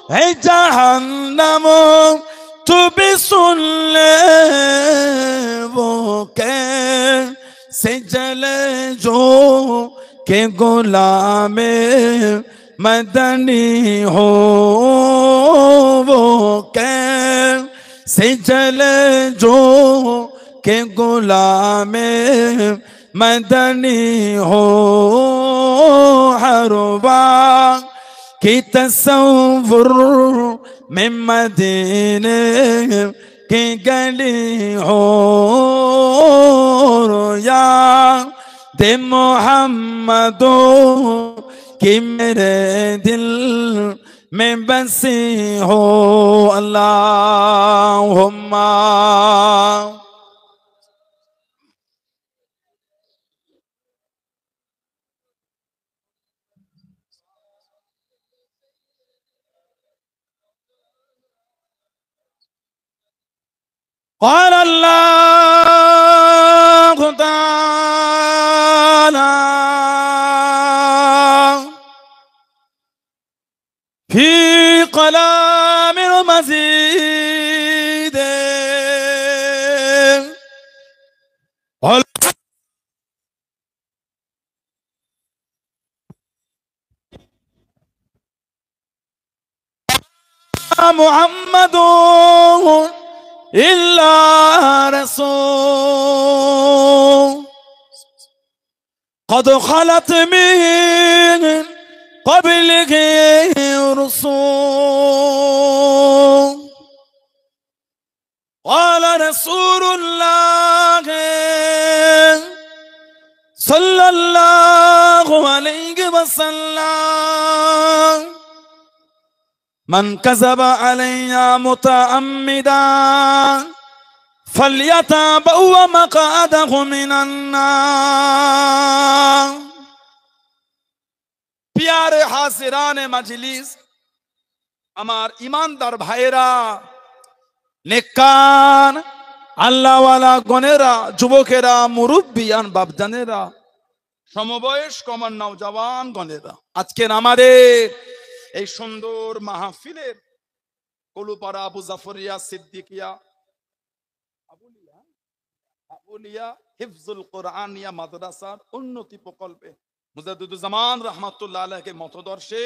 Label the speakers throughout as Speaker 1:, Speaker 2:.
Speaker 1: है जहन्नम तू भी सुन ले वो कैसे जले जो के गुलामे मदनी हो वो कैसे जले जो के गुलामे मदनी हो हर बार की तसव्वुर में मदीने की गली हो या दे मोहम्मदो कि मेरे दिल में बसी हो अल्लाहुम्मा قال الله تعالى في كلام المزيد محمد إلا رسول قد خلت من قبله رسول قال رسول الله صلى الله عليه وسلم من كذب علي متعمدا فليتبوأ مقعده من النار प्यारे हाजिरान मजलिस আমার ইমানদার ভাইরা নেককার আল্লাহওয়ালা গণেরা যুবকেরা মুরব্বিয়ান বাপজানেরা সমবয়স্ক আমার নওজওয়ান গণেরা আজকের আমাদের এই সুন্দর মাহফিলের কলুপাড়া আবু জাফরিয়া সিদ্দিকিয়া আবুলিয়া হিফজুল কোরআনিয়া মাদ্রাসার উন্নতি প্রকল্পে মুজাদ্দিদুজ্জামান রাহমাতুল্লাহ আলাইহির মতদর্শে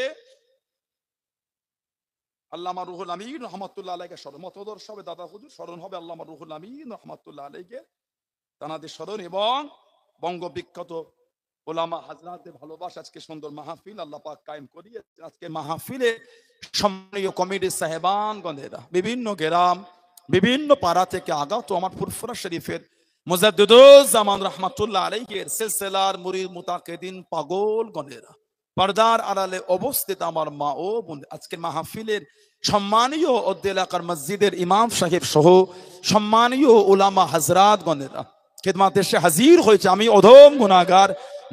Speaker 1: আল্লামা রুহুল আমিন রাহমাতুল্লাহ আলাইহির মতদর্শ হবে দাদা হুজুর স্মরণ হবে আল্লামা রুহুল আমিন রাহমাতুল্লাহ আলাইহিকে তানাদের স্মরণ এবং বঙ্গবিখ্যাত ওলামা হাজরাতের ভালোবাসা আজকে সুন্দর মাহফিল আল্লাহ পাক কায়েম করিয়েছেন আজকে মাহফিলে সম্মানীয় কমিটির সাহেবান গণেরা বিভিন্ন গ্রাম বিভিন্ন পাড়া থেকে আগত আমার ফুরফুরা শরীফের মুজাদ্দিদুজ্জামান রাহমাতুল্লাহ আলাইহির সিলসিলার মুরিদ মুতাকিদিন পাগল গণেরা পর্দার আড়ালে অবস্থিত আমার মা ও বোন আজকের মাহফিলের সম্মানীয় অদ্য এলাকার মসজিদের ইমাম সাহেব সহ সম্মানীয় ওলামা হাজরাত গণেরা খিদমতে এসে হাজির হয়েছে আমি অধম গুনাহগার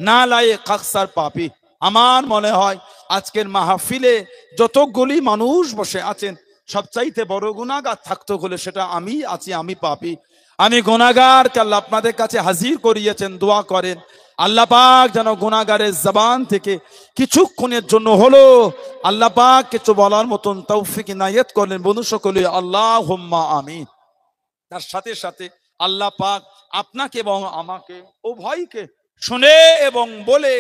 Speaker 1: নালায়েক আকসার পাপী আমার মনে হয় আজকের মাহফিলে যতগুলি মানুষ বসে আছেন সবচাইতে বড় গুনাহগার থাকতো হলে সেটা আমি আছি আমি পাপী আমি গুনাহগারকে আল্লাহ আপনাদের কাছে হাজির করিয়েছেন দোয়া করেন আল্লাহ পাক যেন গুনাহগারের জবান থেকে কিছুক্ষণের জন্য হলো আল্লাহ পাক কিছু বলার মতন তৌফিক ইনায়েত করলেন বন্ধু সকলে আল্লাহুম্মা আমিন তার সাথে সাথে আল্লাহ পাক আপনাকে এবং আমাকে উভয়কে শুনে এবং বলে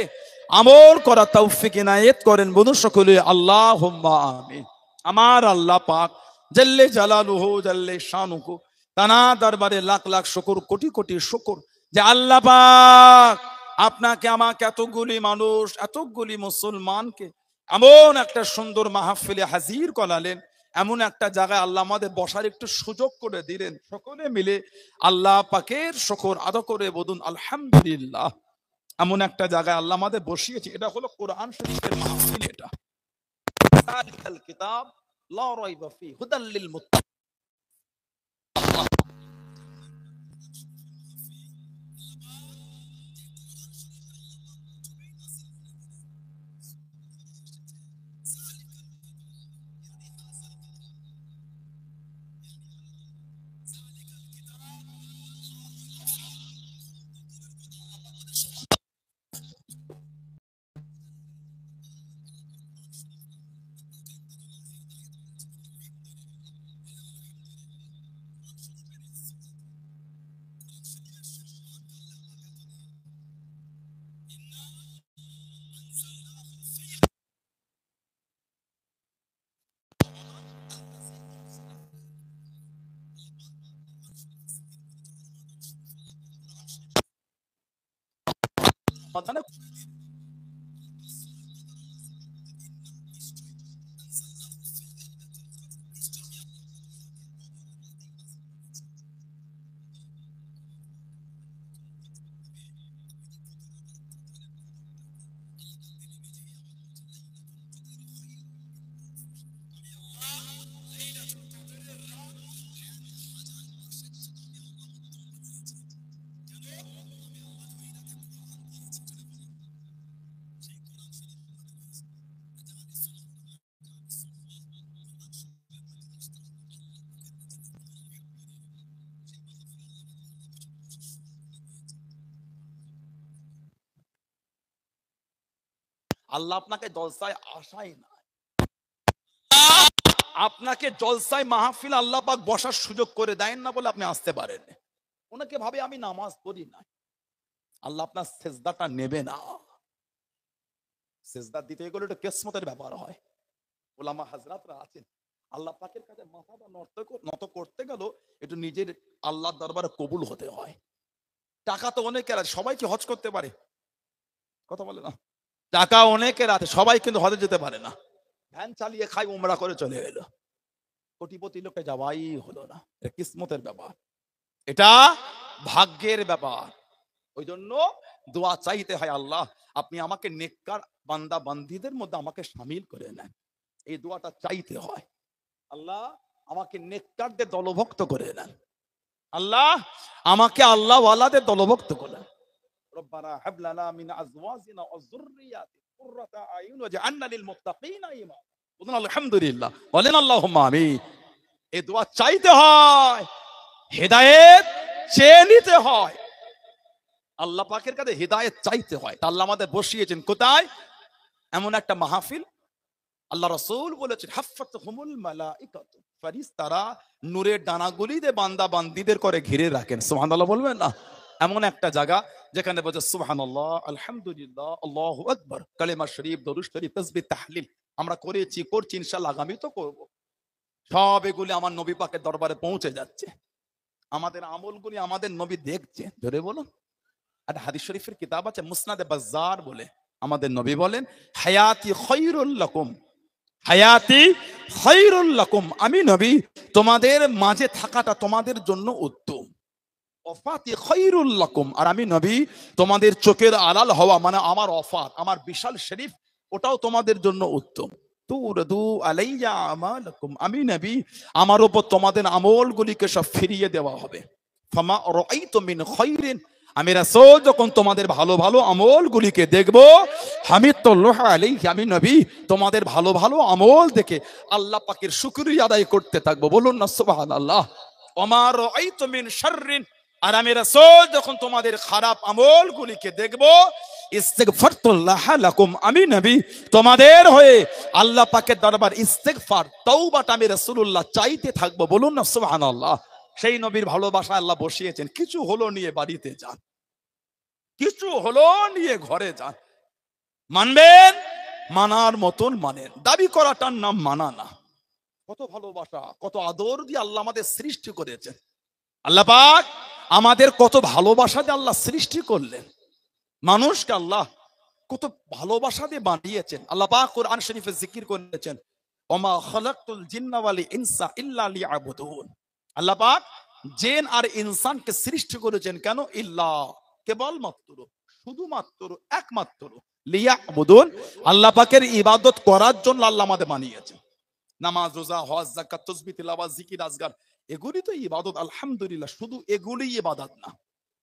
Speaker 1: আমল করা তৌফিক ইনায়েত করেন বন্ধু সকলে আল্লাহুম্মা আমিন আমার আল্লাহ পাক জাল্লে জালালুহু জাল্লে শানুহু তানা দরবারে লাখ লাখ শুকর কোটি কোটি শুকর যে আল্লাহ পাক আপনাকে আমাকে এতগুলি মানুষ এতগুলি মুসলমানকে এমন একটা সুন্দর মাহফিলে হাজির করালেন এমন একটা জায়গায় আল্লাহ আমাদের বসার একটু সুযোগ করে দিলেন সকলে মিলে আল্লাহ পাকের শুকর আদা করে বলুন আলহামদুলিল্লাহ এমন একটা জায়গায় আল্লাহ আমাদের বসিয়েছে এটা হলো কোরআন শরীফের মাহফিল এটা যালিকাল কিতাব লা রাইবা ফি হুদাল লিল মুত্তাকিন সমাধানে আল্লাহ আপনাকে জলসায় আসাই না, আপনাকে জলসায় মাহফিল আল্লাহ পাক বসার সুযোগ করে দেন না বলে আপনি আসতে পারেন। ওনাকে ভাবে আমি নামাজ পড়ি না, আল্লাহ আপনার সেজদাটা নেবে না। সেজদা দিতে গেলে এটা কিসমতের ব্যাপার হয়। ওলামা হাজরাতরা আছেন, আল্লাহ পাকের কাছে মাথাটা নত করতে গেল একটু নিজের আল্লাহর দরবারে কবুল হতে হয়। টাকা তো অনেকের আছে, সবাই কি হজ করতে পারে? কথা বলে না। টাকা অনেকের আছে, সবাই কিন্তু হজে যেতে পারে না। ভ্যান চালিয়ে খাই, উমরা করে চলে এলো, কোটিপতি লোকটা যাওয়াই হলো না। এটা কিসমতের ব্যাপার, এটা ভাগ্যের ব্যাপার। ওই জন্য দোয়া চাইতে হয়, আল্লাহ আপনি আমাকে নেককার বান্দা বান্দীদের মধ্যে আমাকে শামিল করে নেন। এই দোয়াটা চাইতে হয়, আল্লাহ আমাকে নেককারদের দলভুক্ত করে নেন, আল্লাহ আমাকে আল্লাহ ওয়ালাদের দলভুক্ত করেন। রব্বানা হাব লানা মিন আজওয়াজিনা ওয়া যুররিয়াতিনা কুররাতা আয়ুন ওয়াজআলনা লিল মুত্তাকিনা ইমামা। বলুন আলহামদুলিল্লাহ, বলেন আল্লাহুম্মা আমিন। এই দোয়া চাইতে হয়, হেদায়েত চেয়ে নিতে হয়, আল্লাহ পাকের কাছে হেদায়েত চাইতে হয়। তা আল্লাহ আমাদের বসিয়েছেন কোথায়? এমন একটা মাহফিল, আল্লাহ রাসূল বলেছেন হাফফাতহুমুল মালাইকাতু, ফেরেশতারা নূরের ডানাগুলি দিয়ে বান্দা বান্দীদের করে ঘিরে রাখেন। সুবহানাল্লাহ বলবেন না? এমন একটা জায়গা যেখানে বলে সুবহানাল্লাহ, আলহামদুলিল্লাহ, আল্লাহু আকবার, কালেমা শরীফ, দরুদ শরীফ, তাসবিহ, তাহলিল আমরা করেছি, করছি, ইনশাআল্লাহ আগামী তো করব। সব এগুলি আমার নবী পাকের দরবারে পৌঁছে যাচ্ছে। আমাদের আমলগুলি আমাদের নবী দেখছে। ধরে বলুন, একটা হাদিস শরীফের কিতাব আছে মুসনাদে বাজ্জার বলে, আমাদের নবী বলেন হায়াতি খায়রুল লাকুম, হায়াতি খায়রুল লাকুম, আমি নবী তোমাদের মাঝে থাকাটা তোমাদের জন্য উত্তম। ওয়াফাতি খায়রুল লাকুম, আর আমি নবী তোমাদের চোখের আড়াল হওয়া মানে আমার ওয়াফাত, আমার বিশাল শরীফ, ওটাও তোমাদের জন্য উত্তম। তুরদু আলাইয়া আমালাকুম, আমি নবী আমার উপর তোমাদের আমলগুলিকে সব ফিরিয়ে দেওয়া হবে। ফামা রাআইতু মিন খায়রিন, আমি রাসূল যখন তোমাদের ভালো ভালো আমলগুলিকে দেখব, হামিদুল্লাহ আলাইহি, আমি নবী তোমাদের ভালো ভালো আমল দেখে আল্লাহ পাকের শুকরিয়া আদায় করতে থাকবো। বলুন না সুবহানাল্লাহ। ওমা রাআইতু মিন শাররিন, আর আমি রাসূল যখন তোমাদের খারাপ আমলগুলিকে দেখব, ইস্তিগফারতুল্লাহ লাকুম, আমি নবী তোমাদের হয়ে আল্লাহ পাকের দরবার ইস্তিগফার, তওবাটা আমি রাসূলুল্লাহ চাইতে থাকবো। বলুন না সুবহানাল্লাহ। সেই নবীর ভালোবাসা আল্লাহ বসিয়েছেন। কিছু হলো নিয়ে বাড়িতে যান, কিছু হলো নিয়ে ঘরে যান, মানবেন, মানার মতন মানেন, দাবি করাটার নাম মানা না। কত ভালোবাসা, কত আদর দিয়ে আল্লাহ আমাদের সৃষ্টি করেছেন। আল্লাহ পাক আমাদের কত ভালোবাসা দিয়ে আল্লাহ সৃষ্টি করলেন। মানুষকে আল্লাহ কত ভালোবাসা দিয়ে বানিয়েছেন। আল্লাহ পাক কোরআন শরীফে জিকির করেছেন ওমা খালাকতুল জিন্না ওয়াল ইনসা ইল্লা লিয়াবুদুন, আল্লাহ পাক জিন আর ইনসানকে সৃষ্টি করেছেন কেন? ইল্লা, কেবলমাত্র, শুধুমাত্র, একমাত্র, লিয়াবুদুন, আল্লাহ পাকের ইবাদত করার জন্য আল্লাহ আমাদের বানিয়েছেন। নামাজ, রোজা, হজ, যাকাত, তাসবিহ, তিলাওয়াত, জিকির, আজগার, এগুলি তো ইবাদত। আলহামদুলিল্লাহ, শুধু এগুলি ইবাদত না,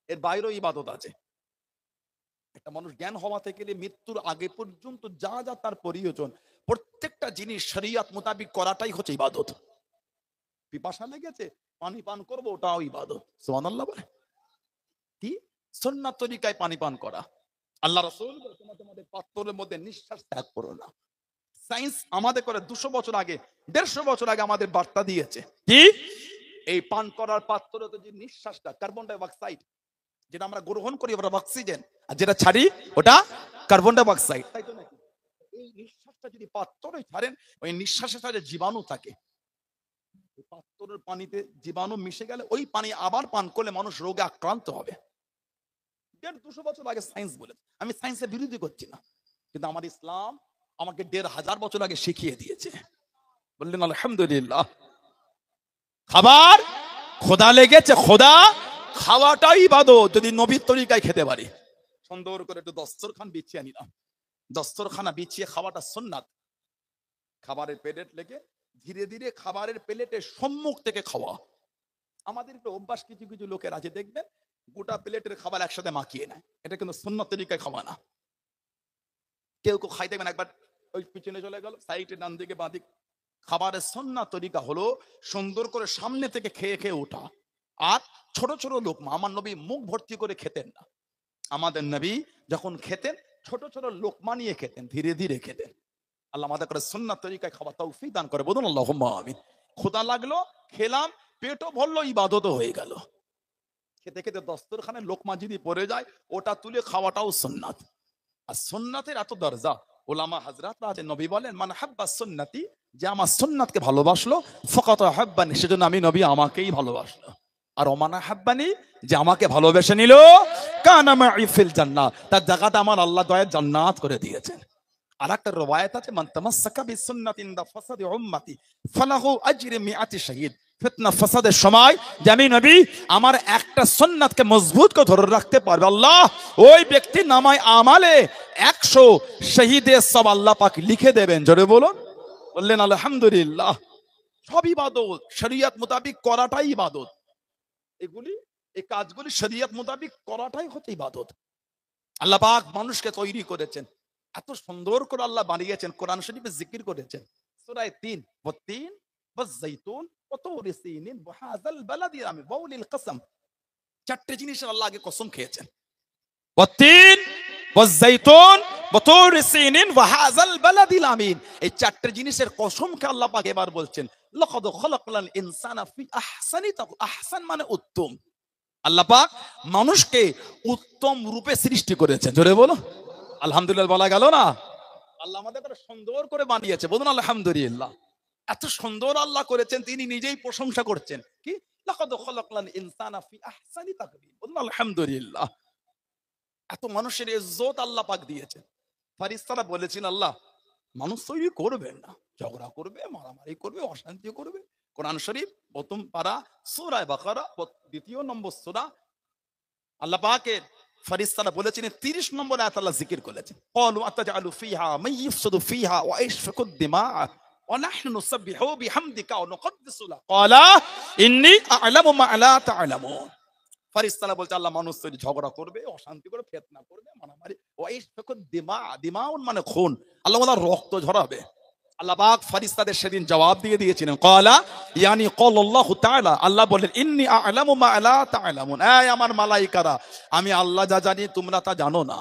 Speaker 1: এর বাইরেও ইবাদত আছে। একটা মানুষ জ্ঞান হওয়া থেকে মৃত্যুর আগে পর্যন্ত যা যা তার প্রয়োজন, প্রত্যেকটা জিনিস শরীয়ত মোতাবিক করাটাই হচ্ছে ইবাদত। পিপাসা লেগেছে, পানি পান করবো, ওটাও ইবাদত। সুবহানাল্লাহ বলে কি? সুন্নাত তরিকায় পানি পান করা। আল্লাহ রাসূল তোমাদের পাত্রের মধ্যে নিঃশ্বাস ত্যাগ করো না। সায়েন্স আমাদের করে 200 বছর আগে, 150 বছর আগে আমাদের বার্তা দিয়েছে কি? এই পান করার পাত্রে যে নিঃশ্বাসটা কার্বন ডাই অক্সাইড, যেটা আমরা গ্রহণ করি ওটা অক্সিজেন, আর যেটা ছাড়ি ওটা কার্বন ডাই অক্সাইড, তাই তো নাকি? এই নিঃশ্বাসটা যদি পাত্রে ছাড়েন, ওই নিঃশ্বাসের সাথে জীবাণু থাকে, পাত্রের পানিতে জীবাণু মিশে গেলে ওই পানি আবার পান করলে মানুষ রোগে আক্রান্ত হবে। 150-200 বছর আগে সায়েন্স বলেছে। আমি সায়েন্সের বিরোধী করছি না, কিন্তু আমার ইসলাম আমাকে 1500 বছর আগে শিখিয়ে দিয়েছে। বললেন আলহামদুলিল্লাহ। খাবার খোদা লেগেছে, খোদা খাওয়াটাই ইবাদত যদি নবীর তরিকায় খেতে পারি। সুন্দর করে একটু দস্তরখান বিছিয়ে নিলাম, দস্তরখানা বিছিয়ে খাওয়াটা সুন্নাত। খাবারের প্লেট লেগে ধীরে ধীরে খাবারের প্লেটের সম্মুখ থেকে খাওয়া। আমাদের একটু অভ্যাস, কিছু কিছু লোকের আছে দেখবেন গোটা প্লেটের খাবার একসাথে মাখিয়ে নেয়, এটা কিন্তু সুন্নাত তরিকায় খাওয়া না। কেউ কেউ খাই দেখবেন একবার ওই পিছনে চলে গেল, সাইডে ডান দিকে বাঁ দিকে। খাবারের সুন্নাত তরিকা হলো সুন্দর করে সামনে থেকে খেয়ে খেয়ে ওঠা। আর ছোট ছোট লোকমা, আমার নবী মুখ ভর্তি করে খেতেন না। আমাদের নবী যখন খেতেন ছোট ছোট লোকমা নিয়ে খেতেন, ধীরে ধীরে খেতেন। আল্লাহ আমাদের করে সুন্নাত তরিকায় খাওয়া তৌফিক দান করে, বলুন আল্লাহুম্মা আমিন। ক্ষুধা লাগলো, খেলাম, পেটও ভরলো, ইবাদতও হয়ে গেল। খেতে খেতে দস্তরখানে লোকমা যদি পড়ে যায় ওটা তুলে খাওয়াটাও সুন্নাত। আর সুন্নাতের এত দরজা, ওলামা হাজরাত আছে, নবী বলেন মান হাব্বা সুন্নতি, যে আমার সুন্নাতকে ভালোবাসলো, ফাকাত হাব্বানি, সেজন্য আমি নবী আমাকেই ভালোবাসলো। আর ওমানা হাব্বানি, যে আমাকে ভালোবেসে নিল, কানা মাই ফিল জান্নাহ, তার জায়গাটা আমার আল্লাহ দয়ার জান্নাত করে দিয়েছেন। আর একটা রওয়ায়াত আছে মান তামাসসাকা বিসুন্নাতি ইনদা ফাসাদি উম্মতি ফালাহু আজরি মিআতি শাহীদ। ফিতনা ফাসাদের সময় যে আমি নবী আমার একটা সুন্নাতকে মজবুত করে ধরে রাখতে পারবে, আল্লাহ ওই ব্যক্তি নামায় আমালে 100 শহীদের সব আল্লাহ পাক লিখে দেবেন। জোরে বলুন, বললেন আলহামদুলিল্লাহ। সব ইবাদত শরীয়ত মোতাবেক করাটাই ইবাদত। এগুলি, এই কাজগুলি শরীয়ত মোতাবেক করাটাই হচ্ছে ইবাদত। আল্লাহ পাক মানুষকে তৈরি করেছেন, এত সুন্দর করে আল্লাহ বানিয়েছেন। কোরআন শরীফে জিকির করেছেন সূরা 3 ওয়াত-তিন ওয়াজ-যাইতুন ওয়া তুরি সিনিন ওয়া হাযাল বালাদিল আমিন ওয়াউলিল কসম। চারটি জিনিসের আল্লাহ আগে কসম খেয়েছেন, ওয়াত-তিন ওয়াজ-যাইতুন ওয়া তুরি সিনিন ওয়া হাযাল বালাদিল আমিন। এই চারটি জিনিসের কসমকে আল্লাহ পাক এবার বলছেন লাকাদ খালাকনাল ইনসানা ফি আহসানি তাকওয়িম। আহসান মানে উত্তম। আল্লাহ পাক মানুষকে উত্তম রূপে সৃষ্টি করেছেন। জোরে বলো আলহামদুলিল্লাহ। বলা গেল না? আল্লাহ আমাদের সুন্দর করে বানিয়েছে, বলুন আলহামদুলিল্লাহ। এত সুন্দর আল্লাহ করেছেন, তিনি নিজেই প্রশংসা করছেন কি লাকাদ খালাকনাল ইনসানা ফি আহসানি তাকওয়িম, বলুন আলহামদুলিল্লাহ। এত মানুষের ইজ্জত আল্লাহ পাক দিয়েছেন। ফেরেশতারা বলেছেন আল্লাহ মানুষ তৈরি করবেন না, ঝগড়া করবে, মারামারি করবে, অশান্তি করবে। কোরআন শরীফ প্রথম পারা সূরা বাকারা 2 নম্বর সূরা, আল্লাহ পাকের ফেরেশতারা বলেছেন 30 নম্বর আয়াত আল্লাহ জিকির করেছেন ক্বালু আতাজআলু ফিহা মান ইফসিদু ফিহা ওয়া ইয়াসফিকুদ দিমা ওয়া নাহনু নুসাব্বিহু বিহামদিকা ওয়া নুকদ্দিসু লাক ক্বালা ইন্নী আ'লামু মা লা তা'লামুন। ফেরেশতারা বলছে আল্লাহ মানুষ তৈরি ঝগড়া করবে, অশান্তি করবে, ফিতনা করবে, মারামারি। ওয়া ইয়াসফিকুদ দিমা, দিমাউন মানে খুন, আল্লাহ বলে রক্ত ঝরাবে। আল্লাহ পাক ফেরেশতাদের সেদিন জবাব দিয়ে দিয়েছিলেন ক্বালা ইয়ানি ক্বালাল্লাহু তাআলা, আল্লাহ বলেন ইন্নী আ'লামু মা লা তা'লামুন, এই আমার মালায়েকারা আমি আল্লাহ যা জানি তোমরা তা জানো না।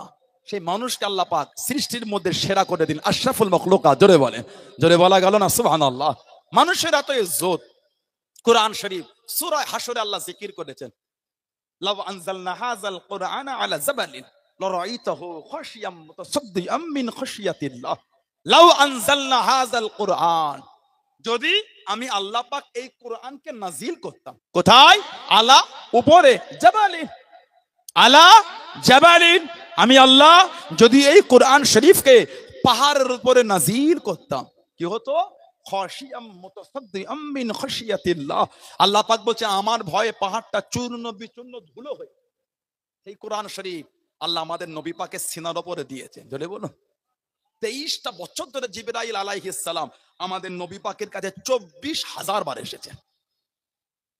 Speaker 1: সেই মানুষকে আল্লাহ পাক সৃষ্টির মধ্যে সেরা করে দিন, আশরাফুল মাখলুকাত। জোরে বলেন, জোরে বলা গেল না সুবহানাল্লাহ। মানুষের এত ইজ্জত, কোরআন শরীফ সূরা হাশরে আল্লাহ জিকির করেছেন লাউ আনজালনা হাযাল কুরআনা আলা জাবালিন লারাআইতাহু খাশিয়াম মুতাসাদ্দিআম মিন খাশিয়াতিল্লাহ। লাউ আনজালনা হাযাল কুরআন, যদি আমি আল্লাহ পাক এই কোরআনকে নাজিল করতাম কোথায়? আলা, উপরে, জাবালিন, আলা জাবালিন। আমি আল্লাহ যদি এই কোরআন শরীফকে পাহাড়ের উপরে নাজিল করতাম কি হতো? খাশিয়াম মুতাসাদ্দিআম মিন খাশিয়াতিল্লাহ। আল্লাহ পাক বলছে আমার ভয়ে পাহাড়টা চূর্ণ বিচূর্ণ ধুলো হয়ে। এই কোরআন শরীফ আল্লাহ আমাদের নবী পাকের সিনার উপরে দিয়েছেন। জোরে বলুন। 23টা বছর ধরে জিবরাইল আলাইহিস সালাম আমাদের নবী পাকের কাছে 24,000 বার এসেছেন।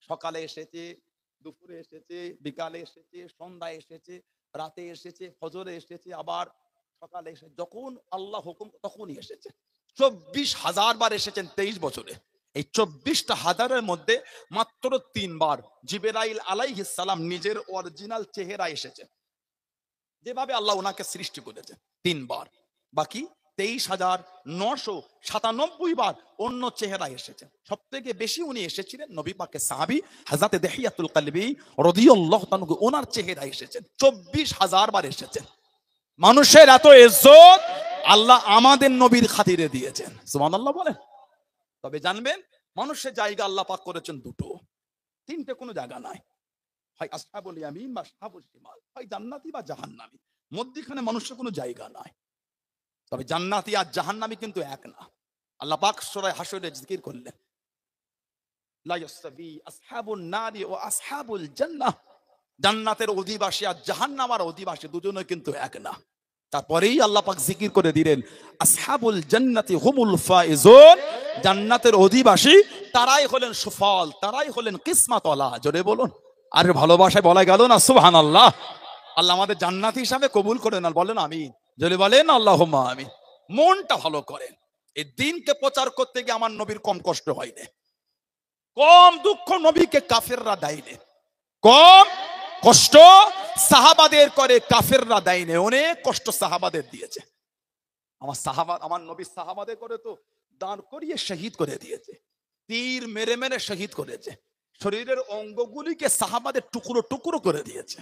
Speaker 1: সকালে এসেছে, দুপুরে এসেছে, বিকালে এসেছে, সন্ধ্যায় এসেছে, রাতে এসেছে, ফজরে এসেছে, আবার সকালে এসে যখন আল্লাহ হুকুম তখনই এসেছে। 24,000 বার এসেছেন 23 বছরে। এই 24,000-এর মধ্যে মাত্র 3 বার জিবরাইল আলাইহিস সালাম নিজের অরিজিনাল চেহারা এসেছেন, যেভাবে আল্লাহ ওনাকে সৃষ্টি করেছেন 3 বার। বাকি 23,997 বার অন্য চেহারা এসেছেন। সব থেকে বেশি উনি এসেছিলেন নবী পাকের সাহাবী হযরত দিহিয়াতুল কলবী রাদিয়াল্লাহু তাআলা, ওনার চেহারা এসেছেন 24,000 বার এসেছেন। মানুষের এত ইজ্জত আল্লাহ আমাদের নবীর খাতিরে দিয়েছেন, সুবহানাল্লাহ বলেন। তবে জানবেন মানুষের জায়গা আল্লাহ পাক করেছেন দুটো, তিনটে কোনো জায়গা নাই। হয় আসহাবুল ইয়ামিন বা আসহাবুল শিমাল, হয় জান্নাতি বা জাহান্নামী, মধ্যখানে মানুষের কোনো জায়গা নাই। তবে জান্নাতি আর জাহান্নামী কিন্তু এক না। আল্লাহ পাক সূরা হাশরে জিকির করলেন, লা ইয়াসতাবি আসহাবুন নারি ওয়া আসহাবুল জান্নাহ, জান্নাতের অধিবাসী আর জাহান্নামের অধিবাসী দুজনে কিন্তু এক না। তারপরেই আল্লাহ পাক জিকির করে দিলেন, আসহাবুল জান্নাতি হুমুল ফাইজুন, জান্নাতের অধিবাসী তারাই হলেন সুফল, তারাই হলেন কিসমতওয়ালা। জোরে বলুন। আর ভালোবাসায় বলা গেল না সুবহানাল্লাহ। আল্লাহ আমাদের জান্নাতি হিসাবে কবুল করে না, বলেন আমিন। জোরে বলেন আল্লাহুম্মা আমিন। মনটা ভালো করেন। এই দিনকে প্রচার করতে গিয়ে আমার নবীর কম কষ্ট হয়নি, কম দুঃখ নবীকে কাফেররা দেয়নি, কম কষ্ট সাহাবাদের করে কাফেররা দেয়নি, অনেক কষ্ট সাহাবাদের দিয়েছে। আমার নবী সাহাবাদের করে তো দাঁড় করিয়ে শহীদ করে দিয়েছে, তীর মেরে মেরে শহীদ করেছে, শরীরের অঙ্গগুলিকে সাহাবাদের টুকরো টুকরো করে দিয়েছে।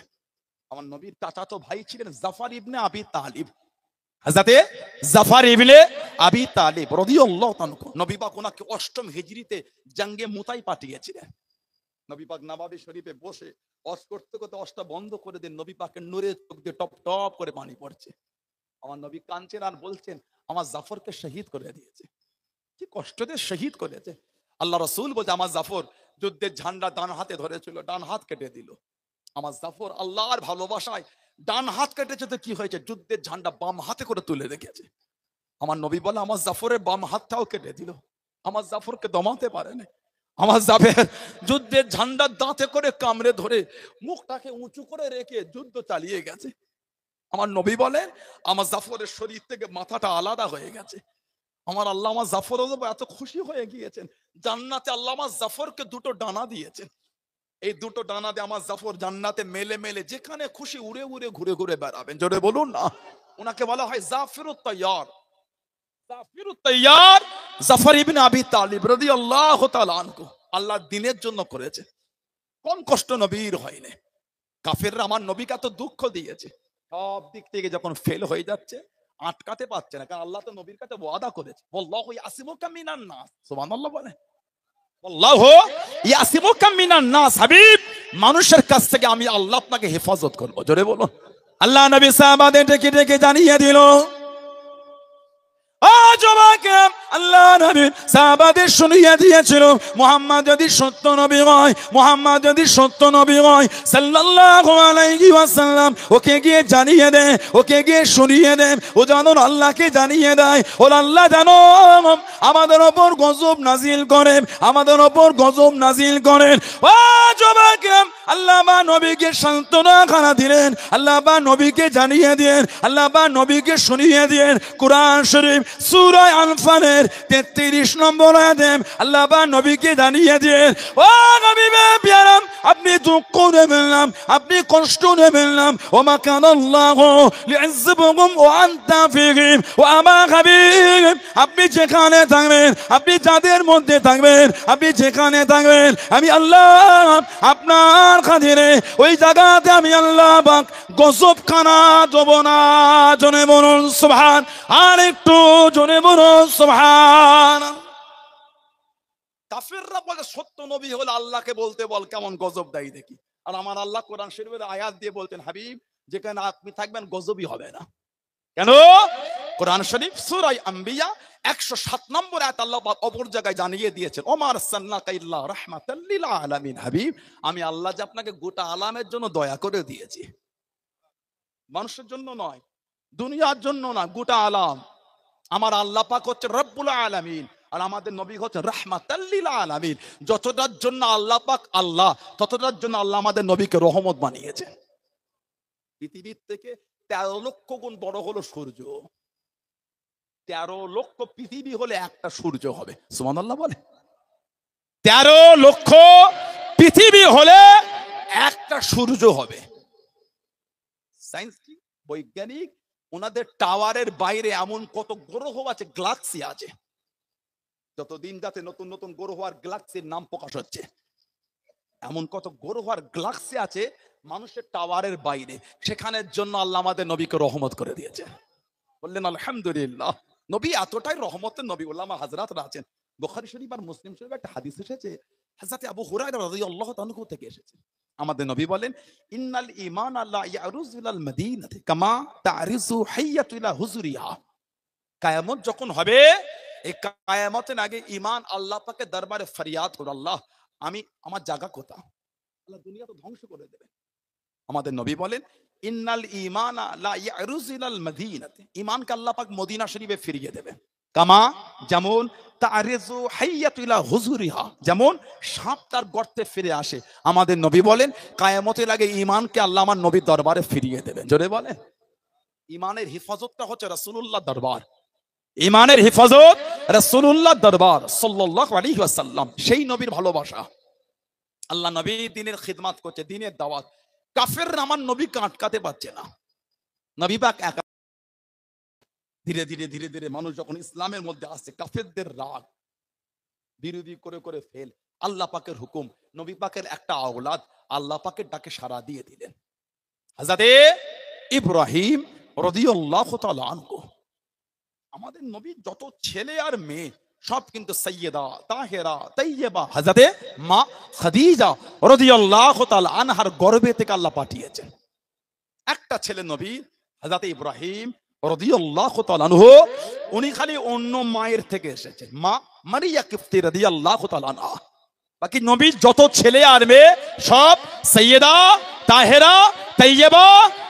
Speaker 1: আমার নবীর চাচাতো ভাই ছিলেন জাফর ইবনে আবি তালিব, হযরতে জাফর ইবনে আবি তালিব রাদিয়াল্লাহু তাআলা। নবী পাক ওনাকে ৮ম হিজরিতে জঙ্গে মুতাই পাঠিয়েছিলেন। নবী পাক নবাবী শরীফে বসে অস করতে করতে অসটা বন্ধ করে দেন, নবী পাকের নূরের চোখ দিয়ে টপ টপ করে পানি পড়ছে। আমার নবী কাঁদছেন আর বলছেন, আমার জাফরকে শহীদ করে দিয়েছে। কি কষ্ট দিয়ে শহীদ করেছে। আল্লাহ রাসূল বলছে, আমার জাফর যুদ্ধের ঝান্ডা ডান হাতে ধরেছিল, ডান হাত কেটে দিল। আমার জাফর আল্লাহর ভালোবাসায় ডান হাত কেটেছে, তো কি হয়েছে, যুদ্ধের ঝান্ডা বাম হাতে করে তুলে রেখেছে। আমার নবী বলে, আমার জাফরের বাম হাতটাও কেটে দিল। আমার জাফরকে দমাতে পারে না। আমার জাফর যুদ্ধের ঝান্ডার দাঁতে করে কামড়ে ধরে মুখটাকে উঁচু করে রেখে যুদ্ধ চালিয়ে গেছে। আমার নবী বলেন, আমার জাফরের শরীর থেকে মাথাটা আলাদা হয়ে গেছে। আমার আল্লাহ আমার জাফর এত খুশি হয়ে গিয়েছেন, জান্নাতে আল্লাহ আমার জাফরকে 2টো ডানা দিয়েছেন। এই 2টো ডানা দিয়ে আমার জাফর জান্নাতে মেলে মেলে যেখানে খুশি উড়ে উড়ে ঘুরে ঘুরে বেড়াবেন। জোরে বলুন না। ওনাকে বলা হয় জাফিরুত তাইয়ার, জাফিরুত তাইয়ার জাফর ইবনে আবি তালিব রাদিয়াল্লাহু তাআলা আনহু। আল্লাহ দ্বীনের জন্য করেছে, কোন কষ্ট নবীর হয়নি। কাফেররা আমার নবীকে এত দুঃখ দিয়েছে, সব দিক থেকে যখন ফেল হয়ে যাচ্ছে আটকাতে পারছে না, কারণ আল্লাহ তো নবীর কাছে ওয়াদা করেছে, আল্লাহু ইয়াসিমুকা মিনান নাস। সুবহানাল্লাহ বলে, আল্লাহু ইয়াসিমুকা মিনান নাস। হাবিব, মানুষের কাছ থেকে আমি আল্লাহ আপনাকে হেফাজত করব। জোরে বলুন। আল্লাহ নবী সাহাবাদের ডেকে ডেকে জানিয়ে দিল, আল্লাহ নবী সাহাবাদের শুনিয়ে দিয়েছিল, মুহাম্মদ যদি সত্য নবী হয়, মুহাম্মদ যদি সত্য নবী হয় সাল্লাল্লাহু আলাইহি ওয়াসাল্লাম, ওকে গিয়ে জানিয়ে দে, ওকে গিয়ে শুনিয়ে দে, ও যেন আল্লাহকে জানিয়ে দেয়, ও আল্লাহ জানো আমাদের ওপর গজব নাজিল করেন, আমাদের ওপর গজব নাজিল করেন। ও যুবক, আল্লাহ বা নবীকে সান্ত্বনা খানা দিলেন, আল্লাহ বা নবীকে জানিয়ে দেন, আল্লাহ বা নবীকে শুনিয়ে দেন। কুরআন শরীফ সূরা আনফালের 33 নম্বর আয়াতে আল্লাহ বা নবীকে জানিয়ে দেন, ও নবী প্যারা, আপনি দুঃখ নেবেন না, আপনি কষ্ট নেবেন না। ওমা কানাল্লাহু লিইযিবকুম ওয়া আনতা ফীহিম, ওয়া আমা হাবিব, আপনি যেখানে থাকবেন, আপনি যাদের মধ্যে থাকবেন, আপনি যেখানে থাকবেন, আমি আল্লাহ আপনার খাতিরে ওই জায়গাতে আমি আল্লাহ পাক গজব খানা দেব না। জনে বলুন সুবহান। আর একটু জনে বলুন সুবহান। কাফেররা বলে, সত্য নবী হলে আল্লাহকে বলতে বল কেমন গজব দেয় দেখি। আর আমার আল্লাহ কোরআন শরীফের আয়াত দিয়ে বলতেন, হাবিব যেখানে আপনি থাকবেন গজবই হবে না। কেন? কোরআন শরীফ সূরা আম্বিয়া 107 নম্বর আয়াত আল্লাহ অপর জায়গায় জানিয়ে দিয়েছেন, ওমা আরসালনাকা ইল্লা রাহমাতাল লিল আলামিন। হাবিব, আমি আল্লাহ যে আপনাকে গোটা আলামের জন্য দয়া করে দিয়েছি, মানুষের জন্য নয়, দুনিয়ার জন্য না, গোটা আলাম। আমার আল্লাহ পাক হচ্ছে রব্বুল আলামিন, আর আমাদের নবী হচ্ছে রাহমাতাল লিল আলামিন। যতটার জন্য আল্লাহ পাক আল্লাহ, ততটার জন্য আল্লাহ আমাদের নবীকে রহমত বানিয়েছেন। পৃথিবীর থেকে 13 লক্ষ গুণ বড় হলো সূর্য। 13 লক্ষ পৃথিবী হলে একটা সূর্য হবে। সুবহানাল্লাহ বলে, 13 লক্ষ পৃথিবী হলে একটা সূর্য হবে। সায়েন্স কি, বৈজ্ঞানিক ওনাদের টাওয়ারের বাইরে এমন কত গ্রহ আছে, গ্যালাক্সি আছে। যতদিন যাতে নতুন নতুন গ্রহ আর গ্যালাক্সির নাম প্রকাশ হচ্ছে, এমন কত গ্রহ আর গ্যালাক্সি আছে মানুষের টাওয়ারের বাইরে। সেখানের জন্য আল্লাহ আমাদের নবীকে রহমত করে দিয়েছে। বললেন আলহামদুলিল্লাহ। নবী এতটাই রহমতের নবী, উলামা হাজরাতরা আছেন, বুখারী শরীফ আর মুসলিম শরীফ একটা হাদিস এসেছে, হযরত আবু হুরায়রা রাদিয়াল্লাহু তাআলা থেকে এসেছে। আমাদের নবী বলেন, ইন্নাল ঈমান লা ইয়ারুযু ইলাল মাদিনাতি কামা তারিযু হাইয়াতু ইলা হুজুরিহা। কিয়ামত যখন হবে, এই কিয়ামতের আগে ঈমান আল্লাহ পাকের দরবারে ফরিয়াদ করে, আল্লাহ আমি আমার জায়গা কোথায়? আল্লাহ দুনিয়া তো ধ্বংস করে দেবে। আমাদের নবী বলেন, ইন্নাল ঈমান লা ইয়ারুযু ইলাল মাদিনাতি, ঈমানকে আল্লাহ পাক মদিনা শরীফে ফিরিয়ে দেবে। কামা, যেমন তারিযু হাইয়াতু ইলা হুজুরিহা, যেমন সাপ তার গর্তে ফিরে আসে। আমাদের নবী বলেন, কিয়ামতের আগে ঈমানকে আল্লাহ আমার নবীর দরবারে ফিরিয়ে দেবেন। জোরে বলেন। ঈমানের হিফাজতটা হচ্ছে রাসূলুল্লাহর দরবার। ঈমানের হিফাজত রাসূলুল্লাহর দরবার সাল্লাল্লাহু আলাইহি ওয়াসাল্লাম। সেই নবীর ভালোবাসা। আল্লাহ নবী দ্বীনের খিদমত করছে, দ্বীনের দাওয়াত। কাফেররা আমার নবীকে আটকাতে পারছে না। নবী পাক একা। ধীরে ধীরে ধীরে ধীরে মানুষ যখন ইসলামের মধ্যে আসছে, কাফেরদের রাগ বিরোধী করে করে ফেল। আল্লাহ পাকের হুকুম, নবী পাকের একটা আওলাদ আল্লাহ পাকের ডাকে সাড়া দিয়ে দিলেন, হযরতে ইব্রাহিম রাদিয়াল্লাহু তাআলা আনহু। আমাদের নবীর যত ছেলে আর মেয়ে সব কিন্তু সাইয়্যিদা তাহেরা তাইয়্যিবা হযরতে মা খাদিজা রাদিয়াল্লাহু তাআলা আনহার গর্ভে থেকে আল্লাহ পাঠিয়েছেন। একটা ছেলে নবী হযরতে ইব্রাহিম রাদিয়াল্লাহু তাআলা আনহু, উনি খালি অন্য মায়ের থেকে এসেছেন, মা মারিয়া কিফতি রাদিয়াল্লাহু তাআলা আনহা। বাকি নবীর যত ছেলে আর মেয়ে সব সাইয়্যিদা তাহেরা তাইয়্যিবা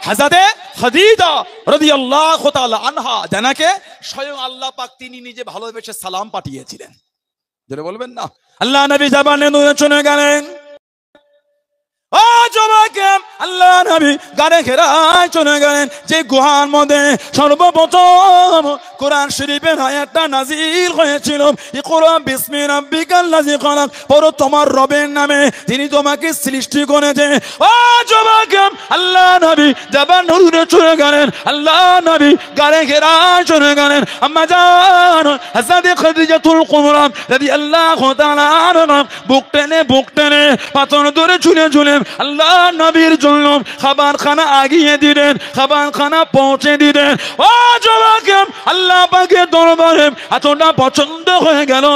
Speaker 1: হযরতে খাদিজা রাদিয়াল্লাহু তাআলা আনহা, জানাকে স্বয়ং আল্লাহ পাক তিনি নিজে ভালোবেসে সালাম পাঠিয়েছিলেন। জোরে বলবেন না? আল্লাহ নবী জবানে নুরে শুনে গেলেন, ও জবাকে আল্লাহ নবী গানে ঘেরায় চলে গেলেন। যে গুহার মধ্যে সর্বপ্রথম কোরআন শরীফের আয়াতটা নাজিল হয়েছিল, ইকরা বিসমি রাব্বিকাল্লাযী খালাক, পড়ো তোমার রবের নামে যিনি তোমাকে সৃষ্টি করেছে। ও জবাকে আল্লাহ নবী জবান নুরে চলে গেলেন, আল্লাহ নবী গানে ঘেরায় চলে গেলেন। আম্মা জান হযরত খাদিজাতুল কুবরা রাদিয়াল্লাহু তাআলা আনহা বুক টেনে পাথর ধরে ঝুলে ঝুলে আল্লাহ নবীর জন্য খাবার খানা আগিয়ে দিলেন, খাবার খানা পৌঁছে দিলেন। ও জবাকে আল্লাহ পাকের দরবারে এতটা পছন্দ হয়ে গেল,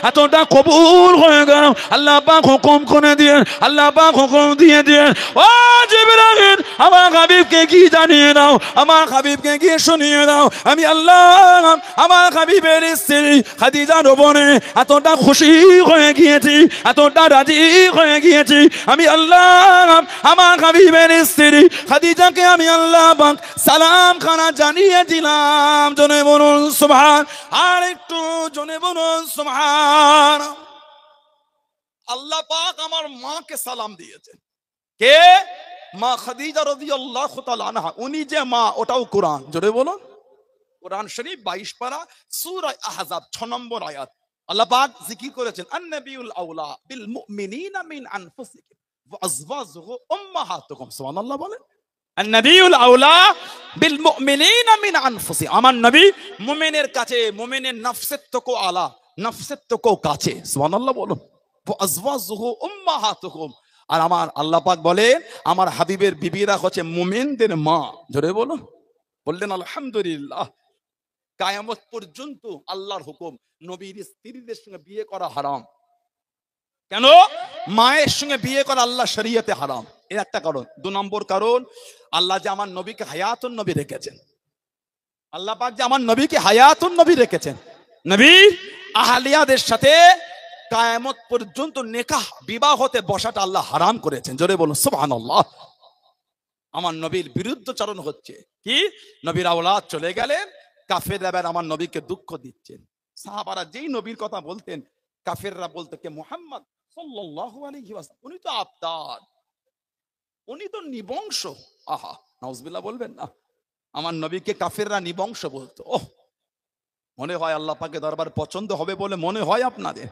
Speaker 1: এতটা কবুল হয়ে গেল, আল্লাহ পাক হুকুম করে দিলেন, আল্লাহ পাক হুকুম দিয়ে দিলেন, ও জিবরাইল আমার হাবিবকে কি জানিয়ে দাও, আমার হাবিবকে কি শুনিয়ে দাও, আমি আল্লাহ আমার হাবিবের স্ত্রী খাদিজার উপরে এতটা খুশি হয়ে গিয়েছি, এতটা রাজি হয়ে গিয়েছি। আমি আল্লাহ আমার হাবিবের স্ত্রী খাদিজাকে আমি আল্লাহ পাক সালাম খানা জানিয়ে দিলাম। জনে বলুন সুবহান, আর একটু জনে বলুন সুবহান। আল্লাহ পাক আমার মাকে সালাম দিয়েছেন। কে? মা খাদিজা রাদিয়াল্লাহু তাআলা আনহা। উনি যে মা, ওটাও কোরআন। জোরে বলুন। কোরআন শরীফ 22 পারা সূরা আহজাব 6 নম্বর আয়াত আল্লাহ পাক জিকির করেছেন, আন-নাবিয়ুল আউলা বিল মুমিনিনা মিন আনফুসিহিম ওয়া আজওয়াজুহু উম্মাহাতুহুম। সুবহানাল্লাহ বলেন, আন-নাবিয়ুল আউলা বিল মুমিনিনা মিন আনফুসিহিম। আমার নবী মুমিনের কাছে, মুমিনের নফসের থেকেও আলা, নফসের থেকেও কাছে। সুবহানাল্লাহ বলুন। ওয়া আজওয়াজুহু উম্মাহাতুহুম। আর আমার আল্লাহ পাক বলেন, আমার হাবিবের বিবিরা হচ্ছে মুমিনদের মা। জোরে বলুন। বললেন আলহামদুলিল্লাহ। কিয়ামত পর্যন্ত আল্লাহর হুকুম, নবীর স্ত্রীদের সঙ্গে বিয়ে করা হারাম। কেন? মায়ের সঙ্গে বিয়ে করা আল্লাহ শরীয়তে হারাম। এর একটা কারণ। 2 নম্বর কারণ, আল্লাহ যে আমার নবীকে হায়াতুন নবী রেখেছেন, আল্লাহ পাক যে আমার নবীকে হায়াতুন নবী রেখেছেন। নবী আহলিয়াদের সাথে কিয়ামত পর্যন্ত নিকাহ বিবাহ হতে বসাটা আল্লাহ হারাম করেছেন। জোরে বলুন সুবহানাল্লাহ। আমার নবীর বিরুদ্ধচারণ হচ্ছে। কি? নবীর আওলাদ চলে গেলেন, কাফেররা এবার আমার নবীকে দুঃখ দিচ্ছেন। সাহাবারা যেই নবীর কথা বলতেন, কাফেররা বলতো কে মুহাম্মদ সাল্লাল্লাহু আলাইহি ওয়াসাল্লাম, উনি তো আবতার, উনি তো নিবংশ। আহা, নাউজুবিল্লাহ বলবেন না। আমার নবীকে কাফেররা নিবংশ বলতো। ওহ, মনে হয় আল্লাহ পাকের দরবার পছন্দ হবে বলে মনে হয় আপনাদের,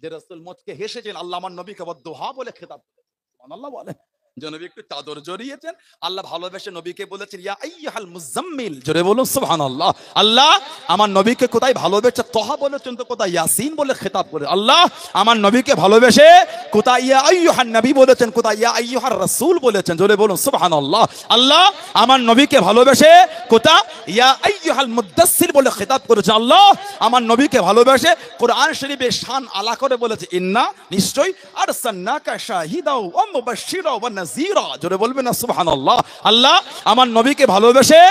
Speaker 1: যে রাসূল মুচকে হেসেছেন, আল্লাহ আমার নবীকে বদদোয়া বলে খেতাব করেছেন। সুবহানাল্লাহ বলেন। যে নবী একটু চাদর জড়িয়েছেন, আল্লাহ ভালোবেসে নবীকে বলেছেন ইয়া আইয়ুহাল মুজাম্মিল। জোরে বলুন সুবহানাল্লাহ। আল্লাহ আমার নবীকে কোথায় ভালোবেসে তোহা বলেছেন, তো কোথায় ইয়াসিন বলে খেতাব করে। আল্লাহ আমার নবীকে ভালোবেসে কোথায় ইয়া আইয়ুহান নবী বলেছেন, কোথায় ইয়া আইয়ুহার রাসূল বলেছেন। জোরে বলুন সুবহানাল্লাহ। আল্লাহ আমার নবীকে ভালোবেসে কোথা ইয়া আইয়ুহাল মুদাসসির বলে খেতাব করেছে। আল্লাহ আমার নবীকে ভালোবেসে কোরআন শরীফে শান আলা করে বলেছে, ইন্না নিশ্চয় আরসালনাকা শাহিদাও ওয়া মুবাশশিরা ওয়া নাযীরা, জোরে বলবেন না সুবহানাল্লাহ। আল্লাহ আমার নবীকে ভালোবেসে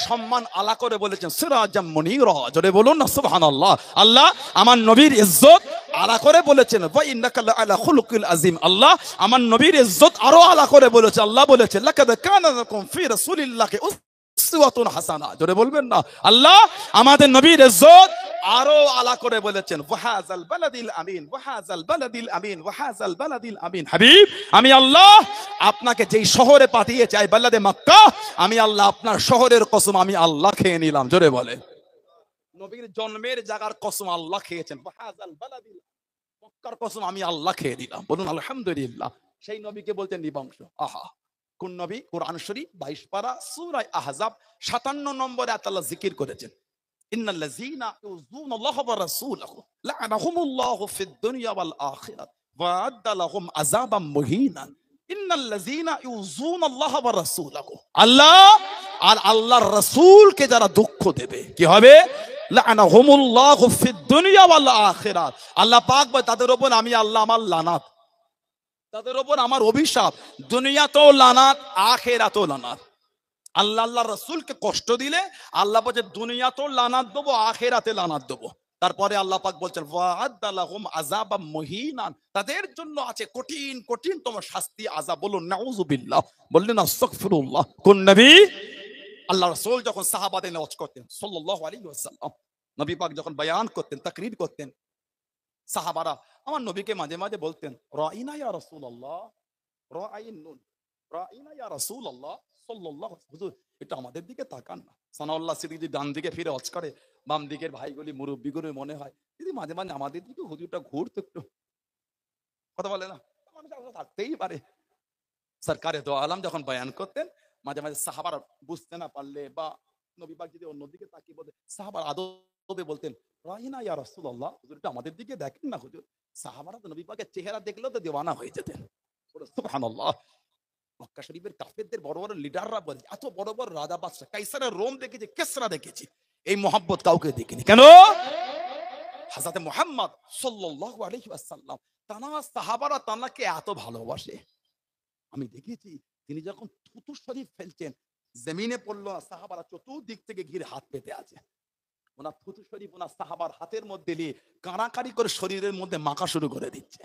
Speaker 1: সম্মান আলা করে বলেছেন সিরাজাম মুনীরা, জোরে বলুন না সুবহানাল্লাহ। আল্লাহ আমার নবীর ইজ্জত আলা করে বলেছেন ওয়া ইন্নাকা লাআলা খুলুকিল আযীম। আল্লাহ আমার নবীর ইজ্জত আরো আলা করে বলেছে। আল্লাহ বলেছে লাকাদ কানা লাকুম ফি রাসূলিল্লাহি উসওয়াতুন হাসানাহ, জোরে বলবেন না। আল্লাহ আমাদের নবীর ইজ্জত আরো আলা করে বলেছেন ওয়াহাযাল বালাদিল আমিন, ওয়াহাযাল বালাদিল আমিন, ওয়াহাযাল বালাদিল আমিন। হাবিব আমি আল্লাহ আপনাকে যেই শহরে পাঠিয়েছি আই বালাদে মক্কা, আমি আল্লাহ আপনার শহরের কসম আমি আল্লাহ খেয়ে নিলাম, জোরে বলে। নবীর জন্মের জায়গার কসম আল্লাহ খেয়েছেন, ওয়াহাযাল বালাদিল মক্কার কসম আমি আল্লাহ খেয়ে দিলাম, বলুন আলহামদুলিল্লাহ। সেই নবীকে বলতেন নিবংশ। আহা কোন নবী? কোরআন শরীফ 22 পারা সূরা আহজাব 57 নম্বরে আল্লাহ জিকির করেছেন ইন্নাল্লাযীনা ইউযুনাল্লাহা ওয়া রাসূলাহু লা'নাহুমুল্লাহু ফিদ দুনিয়া ওয়াল আখিরাত ওয়া আ'আদ্দা লাহুম আযাবাম মুহিনা। ইন্নাল্লাযীনা ইউযুনাল্লাহা ওয়া রাসূলাহু, আল্লাহ আর আল্লাহর রাসূলকে যারা দুঃখ দেবে কি হবে? লা'নাহুমুল্লাহু ফিদ দুনিয়া ওয়াল আখিরাত, আল্লাহ পাক বলে তাদের উপর আমি আল্লাহ আমার লানাত, তাদের উপর আমার অভিশাপ, দুনিয়াতেও লানাত আখিরাতেও লানাত। আল্লাহ আল্লাহর রাসূলকে কষ্ট দিলে আল্লাহ বলে দুনিয়াতেও লানাত দেবো আখিরাতে লানাত দেবো। তারপরে আল্লাহ পাক বলছেন ওয়া'আদ্দা লাহুম আযাবাম মুহিনান, তাদের জন্য আছে কঠিন কঠিনতম শাস্তি আযাব। বলুন নাউযুবিল্লাহ, বললেন আস্তাগফিরুল্লাহ। কোন নবী? আল্লাহ রাসূল যখন সাহাবাদের ওয়াজ করতেন সাল্লাল্লাহু আলাইহি ওয়াসাল্লাম, নবী পাক যখন বয়ান করতেন তাকরীর করতেন, সাহাবারা আমার নবীকে মাঝে মাঝে বলতেন রাইনা ইয়া রাসূলুল্লাহ, রাইনুন রাইনা ইয়া রাসূলুল্লাহ সাল্লাল্লাহু, হুজুর এটা আমাদের দিকে তাকান না। সানাউল্লাহ সিদ্দিকী ডান দিকে ফিরে ওয়াজ করে, বাম দিকের ভাইগুলি মুরব্বিগুলো মনে হয় যদি মাঝে মাঝে আমাদের দিকে হুজুরটা ঘুরতে একটু, কথা বলে না, মানুষ আসলে থাকতেই পারে। সরকারে দো আলম যখন বয়ান করতেন মাঝে মাঝে সাহাবারা বুঝতে না পারলে বা নবী পাক যদি অন্যদিকে তাকিয়ে বলতেন, সাহাবার আদবে বলতেন রাইনা ইয়া রাসূলুল্লাহ, হুজুর এটা আমাদের দিকে দেখেন না হুজুর। সাহাবারা তো নবী পাকের চেহারা দেখলেও তো দিওয়ানা হয়ে যেতেন। সুবহানাল্লাহ। মক্কা শরীফের কাফেরদের বড় বড় লিডাররা বলে এত বড় বড় রাজা বাদশা কাইসারের রোম দেখেছি, কেসরা দেখেছি, এই মোহাব্বত কাউকে দেখিনি। কেন? হযরত মুহাম্মদ সাল্লাল্লাহু আলাইহি ওয়াসাল্লাম তানা সাহাবারা তানাকে এত ভালোবাসে। আমি দেখেছি তিনি যখন থুতু শরীফ ফেলছেন জমিনে পড়লো, সাহাবারা চতুর্দিক থেকে ঘিরে হাত পেতে আছে। ওনার থুতু শরীফ ওনার সাহাবার হাতের মধ্যে নিয়ে কাড়াকাড়ি করে শরীরের মধ্যে মাখা শুরু করে দিচ্ছে।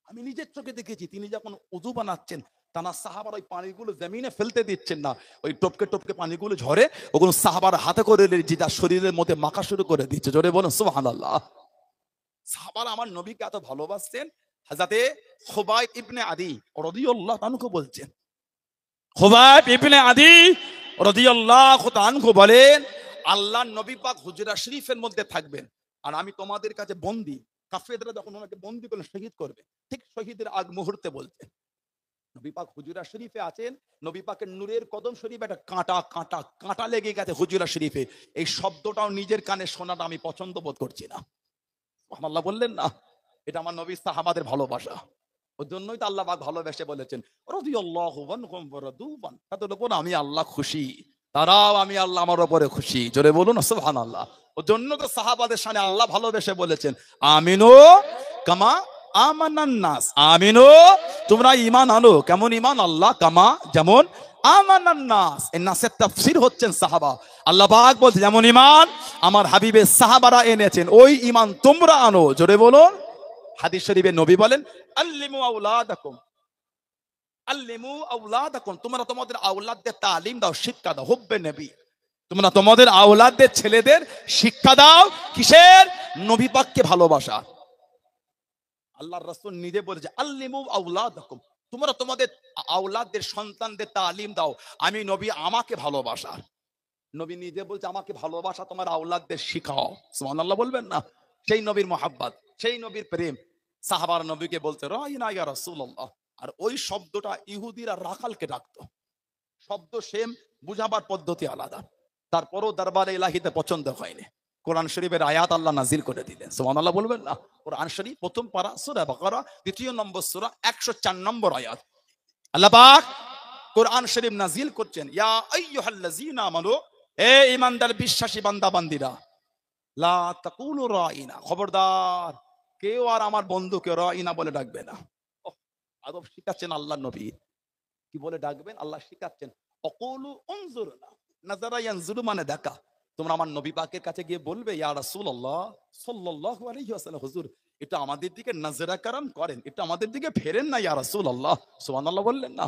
Speaker 1: আমি নিজের চোখে দেখেছি তিনি যখন উযু বানাচ্ছেন তানা সাহাবার ওই পানিগুলো জমিনে ফেলতে দিচ্ছেন না, ওই টপকে টপকে পানিগুলো ঝরে ওগুলো সাহাবার হাতে করে যা শরীরের মধ্যে মাখা শুরু করে দিচ্ছে। জোরে বলুন সুবহানাল্লাহ। সাহাবারা আমার নবীকে এত ভালোবাসতেন। হযরতে খুবাইব ইবনে আদি রাদিয়াল্লাহু আনহু বলছেন, খুবাইব ইবনে আদি রাদিয়াল্লাহু আনহু বলেন আল্লাহর নবী পাক হুজরা শরীফের মধ্যে থাকবেন আর আমি তোমাদের কাছে বন্দী। কাফেররা যখন ওনাকে বন্দী করে শহীদ করবে ঠিক শহীদের আগ মুহূর্তে বলছেন নবী পাক হুজরা শরীফে আছেন, নবী পাকের নূরের কদম শরীফে একটা কাঁটা কাঁটা কাঁটা লেগে গেছে হুজরা শরীফে। এই শব্দটাও নিজের কানে শোনাটা আমি পছন্দ বোধ করছি না। সুবহানাল্লাহ বললেন না, এটা আমার নবী সাহাবাদের ভালোবাসা। ওর জন্যই তো আল্লাহ পাক ভালোবেসে বলেছেন রাদিয়াল্লাহু আনহুম ওয়া রাদুয়ান, তাদের উপর আমি আল্লাহ খুশি, তারাও আমি আল্লাহ আমার উপরে খুশি। জোরে বলুন সুবহানাল্লাহ। ওর জন্য তো সাহাবাদের সামনে আল্লাহ ভালোবেসে বলেছেন আমিনু কামা আমানান নাস, আমিনু তোমরা ঈমান আনো। কেমন ঈমান? আল্লাহ কামা যেমন আমানান নাস, এই নাসের তাফসীর হচ্ছেন সাহাবা। আল্লাহ পাক বলছে যেমন ঈমান আমার হাবিবের সাহাবারা এনেছেন ওই ঈমান তোমরা আনো। জোরে বলুন। হাদিস শরীফে নবী বলেন আল্লিমু আওলাদাকুম, আল্লিমু আওলাদাকুম, তোমরা তোমাদের আওলাদদের তালিম দাও, শিক্ষা দাও। হুব্বে নবী, তোমরা তোমাদের আওলাদদের ছেলেদের শিক্ষা দাও কিসের? নবী পাককে ভালোবাসা। আল্লাহর রাসূল নিজে বলেছে আল্লিমু আওলাদাকুম, তোমরা তোমাদের আওলাদদের সন্তানদের তালিম দাও আমি নবী আমাকে ভালোবাসা। নবী নিজে বলছে আমাকে ভালোবাসা তোমার আওলাদদের শিখাও। সুবহানাল্লাহ বলবেন না। সেই নবীর মোহাব্বত, সেই নবীর প্রেম। সাহাবার নবীকে বলতে রাইনা ইয়া রাসূলুল্লাহ, আর ওই শব্দটা ইহুদিরা রাখালকে ডাকতো। শব্দ সেম, বুঝাবার পদ্ধতি আলাদা। তারপরও দরবারে ইলাহিতে পছন্দ হয়নি। কোরআন শরীফের আয়াত আল্লাহ নাজিল করে দিলেন। সুবহানাল্লাহ বলবেন না। কোরআন শরীফ প্রথম পারা সূরা বাকারা 2 নম্বর সূরা 104 নম্বর আয়াত আল্লাহ পাক কোরআন শরীফ নাজিল করছেন ইয়া আইয়ুহাল্লাযীনা আমানু, এ ঈমানদার বিশ্বাসী বান্দা বান্দীরা, লা তাকুলু রাইনা, খবরদার কেউ আর আমার বন্ধুকে রাইনা বলে ডাকবে না। আদব শিখাচ্ছেন আল্লাহর নবী। কি বলে ডাকবেন? আল্লাহ শিখাচ্ছেন, অকুলু উনজুরনা, নাজারা ইয়ানজুরু মানে দেখা। তোমরা আমার নবী পাকের কাছে গিয়ে বলবে, ইয়া রাসূলুল্লাহ সাল্লাল্লাহু আলাইহি ওয়াসাল্লাম, হুজুর এটা আমাদের দিকে নজরা কারাম করেন, এটা আমাদের দিকে ফেরেন না ইয়া রাসূলুল্লাহ। সুবহানাল্লাহ বললেন না?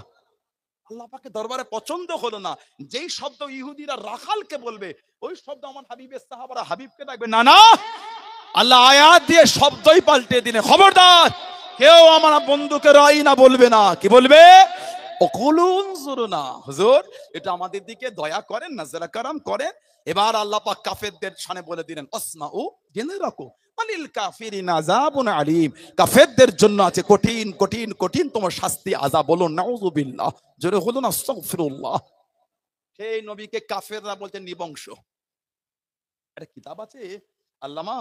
Speaker 1: আল্লাহ পাকের দরবারে পছন্দ হলো না যেই শব্দ ইহুদিরা রাখালকে বলবে, ওই শব্দ আমার হাবিবের সাহাবারা হাবিবকে ডাকবে না। না, আল্লাহ আয়াত দিয়ে শব্দই পাল্টে দিনে, খবরদার কেউ আমার বন্ধুকে রাইনা বলবে না। কি বলবে? ওকুলুন জুরুনা, হুজুর এটা আমাদের দিকে দয়া করেন, নজরা কারাম করেন। এবার আল্লাহ পাক কাফেরদের শানে বলে দিলেন, আসমাউ, জেনে রাখো, আলিল কাফিরিনা আযাবুন আলীম, কাফেরদের জন্য আছে কঠিন কঠিন কঠিন তোমার শাস্তি, আযাব। বলুন নাউযুবিল্লাহ, জোরে বলুন আস্তাগফিরুল্লাহ। সেই নবীকে কাফেররা বলতে নিবংশ। একটা কিতাব আছে, আল্লামা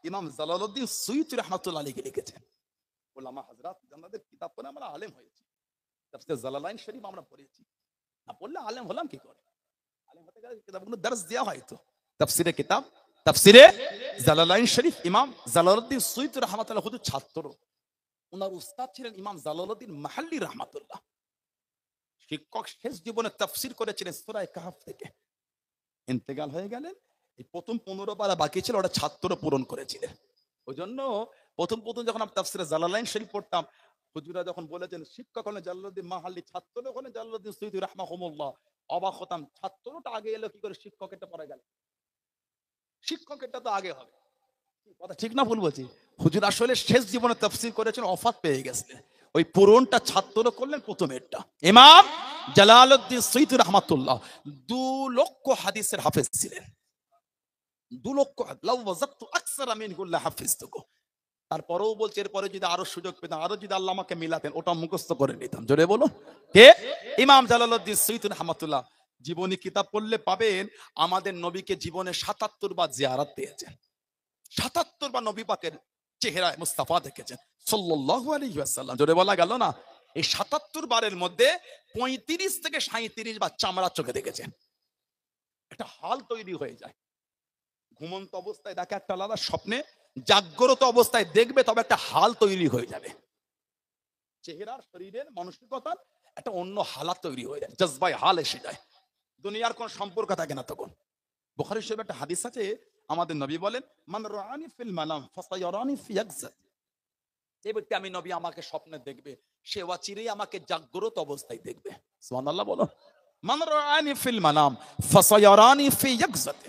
Speaker 1: ইমাম জালালউদ্দিন সুয়ুতী রাহমাতুল্লাহ আলাইহি লিখেছেন। উলামা হযরত জান্নাতের কিতাব পড়ে আমরা আলেম হয়েছি। তাফসীর জালালাইন শরীফ আমরা পড়েছি, না পড়লে আলেম হলাম কি করে? আলেম হতে গেলে কিতাবগুলো দর্স দেওয়া হয় তো। তাফসীরে কিতাব, তাফসীরে জালালাইন শরীফ, ইমাম জালালউদ্দিন সুয়ুতী রাহমাতুল্লাহ হুজুর ছাত্র। ওনার উস্তাদ ছিলেন ইমাম জালালউদ্দিন মাহাল্লী রাহমাতুল্লাহ। শিক্ষক শেষ জীবনে তাফসীর করেছিলেন সূরা কাহফ থেকে। ইন্তেকাল হয়ে গেলেন, এই প্রথম 15 পারা বাকি ছিল, ওটা ছাত্র পূরণ করেছিলেন। ওই জন্য প্রথম প্রথম যখন আমি তাফসীরে জালালাইন শরীফ পড়তাম, হুজুরা যখন বলেছেন শিক্ষক হলেন জালালউদ্দিন মাহাল্লী, ছাত্র হলেন জালালউদ্দিন সুয়ুতী রাহমাহুল্লাহ, অবাক হতাম, ছাত্রটা আগে এলো কি করে, শিক্ষকেরটা পরে গেল? শিক্ষকেরটা তো আগে হবে। কথা ঠিক না ভুল বলছি? হুজুর আসলে শেষ জীবনে তাফসীর করেছেন, ওফাত পেয়ে গেছিলেন, ওই পূরণটা ছাত্র করলেন প্রথমেরটা। ইমাম জালালউদ্দিন সুয়ুতী রাহমাতুল্লাহ 2 লক্ষ হাদিসের হাফেজ ছিলেন। 2 লক্ষ, লাউ ওয়াজাতু আকসারা মিনহু লা হাফিজতুহু। তারপরেও বলছে এরপরে যদি আরো সুযোগ পেতাম, আরো যদি আল্লাহ আমাকে মিলাতেন, ওটা মুখস্থ করে নিতাম। জোরে বলো কে? ইমাম জালালউদ্দিন সুয়ুতী রাহমাতুল্লাহ। জীবনী কিতাব পড়লে পাবেন আমাদের নবীকে জীবনে 77 বার জিয়ারত পেয়েছেন, 77 বার নবী পাকের চেহারায় মুস্তাফা দেখেছেন সাল্লাল্লাহু আলাইহি ওয়াসাল্লাম। জোরে বলা গেল না? এই 77 বারের মধ্যে 35 থেকে 37 বার চামড়া চোখে দেখেছেন। একটা হাল তৈরি হয়ে যায়। ঘুমন্ত অবস্থায় দেখে একটা আলাদা, স্বপ্নে জাগ্রত অবস্থায় দেখবে, তবে একটা হাল তৈরি হয়ে যাবে। চেহারার, শরীরের, মানসিকতার একটা অন্য হালাত তৈরি হয়ে যায়, জজবায় হাল এসে যায়, দুনিয়ার কোন সম্পর্ক থাকে না তখন। বুখারী শরীফে একটা হাদিস আছে, আমাদের নবী বলেন, মান রাআনি ফিল মানাম ফাসায়ারানি ফি ইয়াকযাত, যে ব্যক্তি আমি নবী আমাকে স্বপ্নে দেখবে, সে অচিরেই আমাকে জাগ্রত অবস্থায় দেখবে। সুবহানাল্লাহ বলো। মান রাআনি ফিল মানাম ফাসায়ারানি ফি ইয়াকযাত,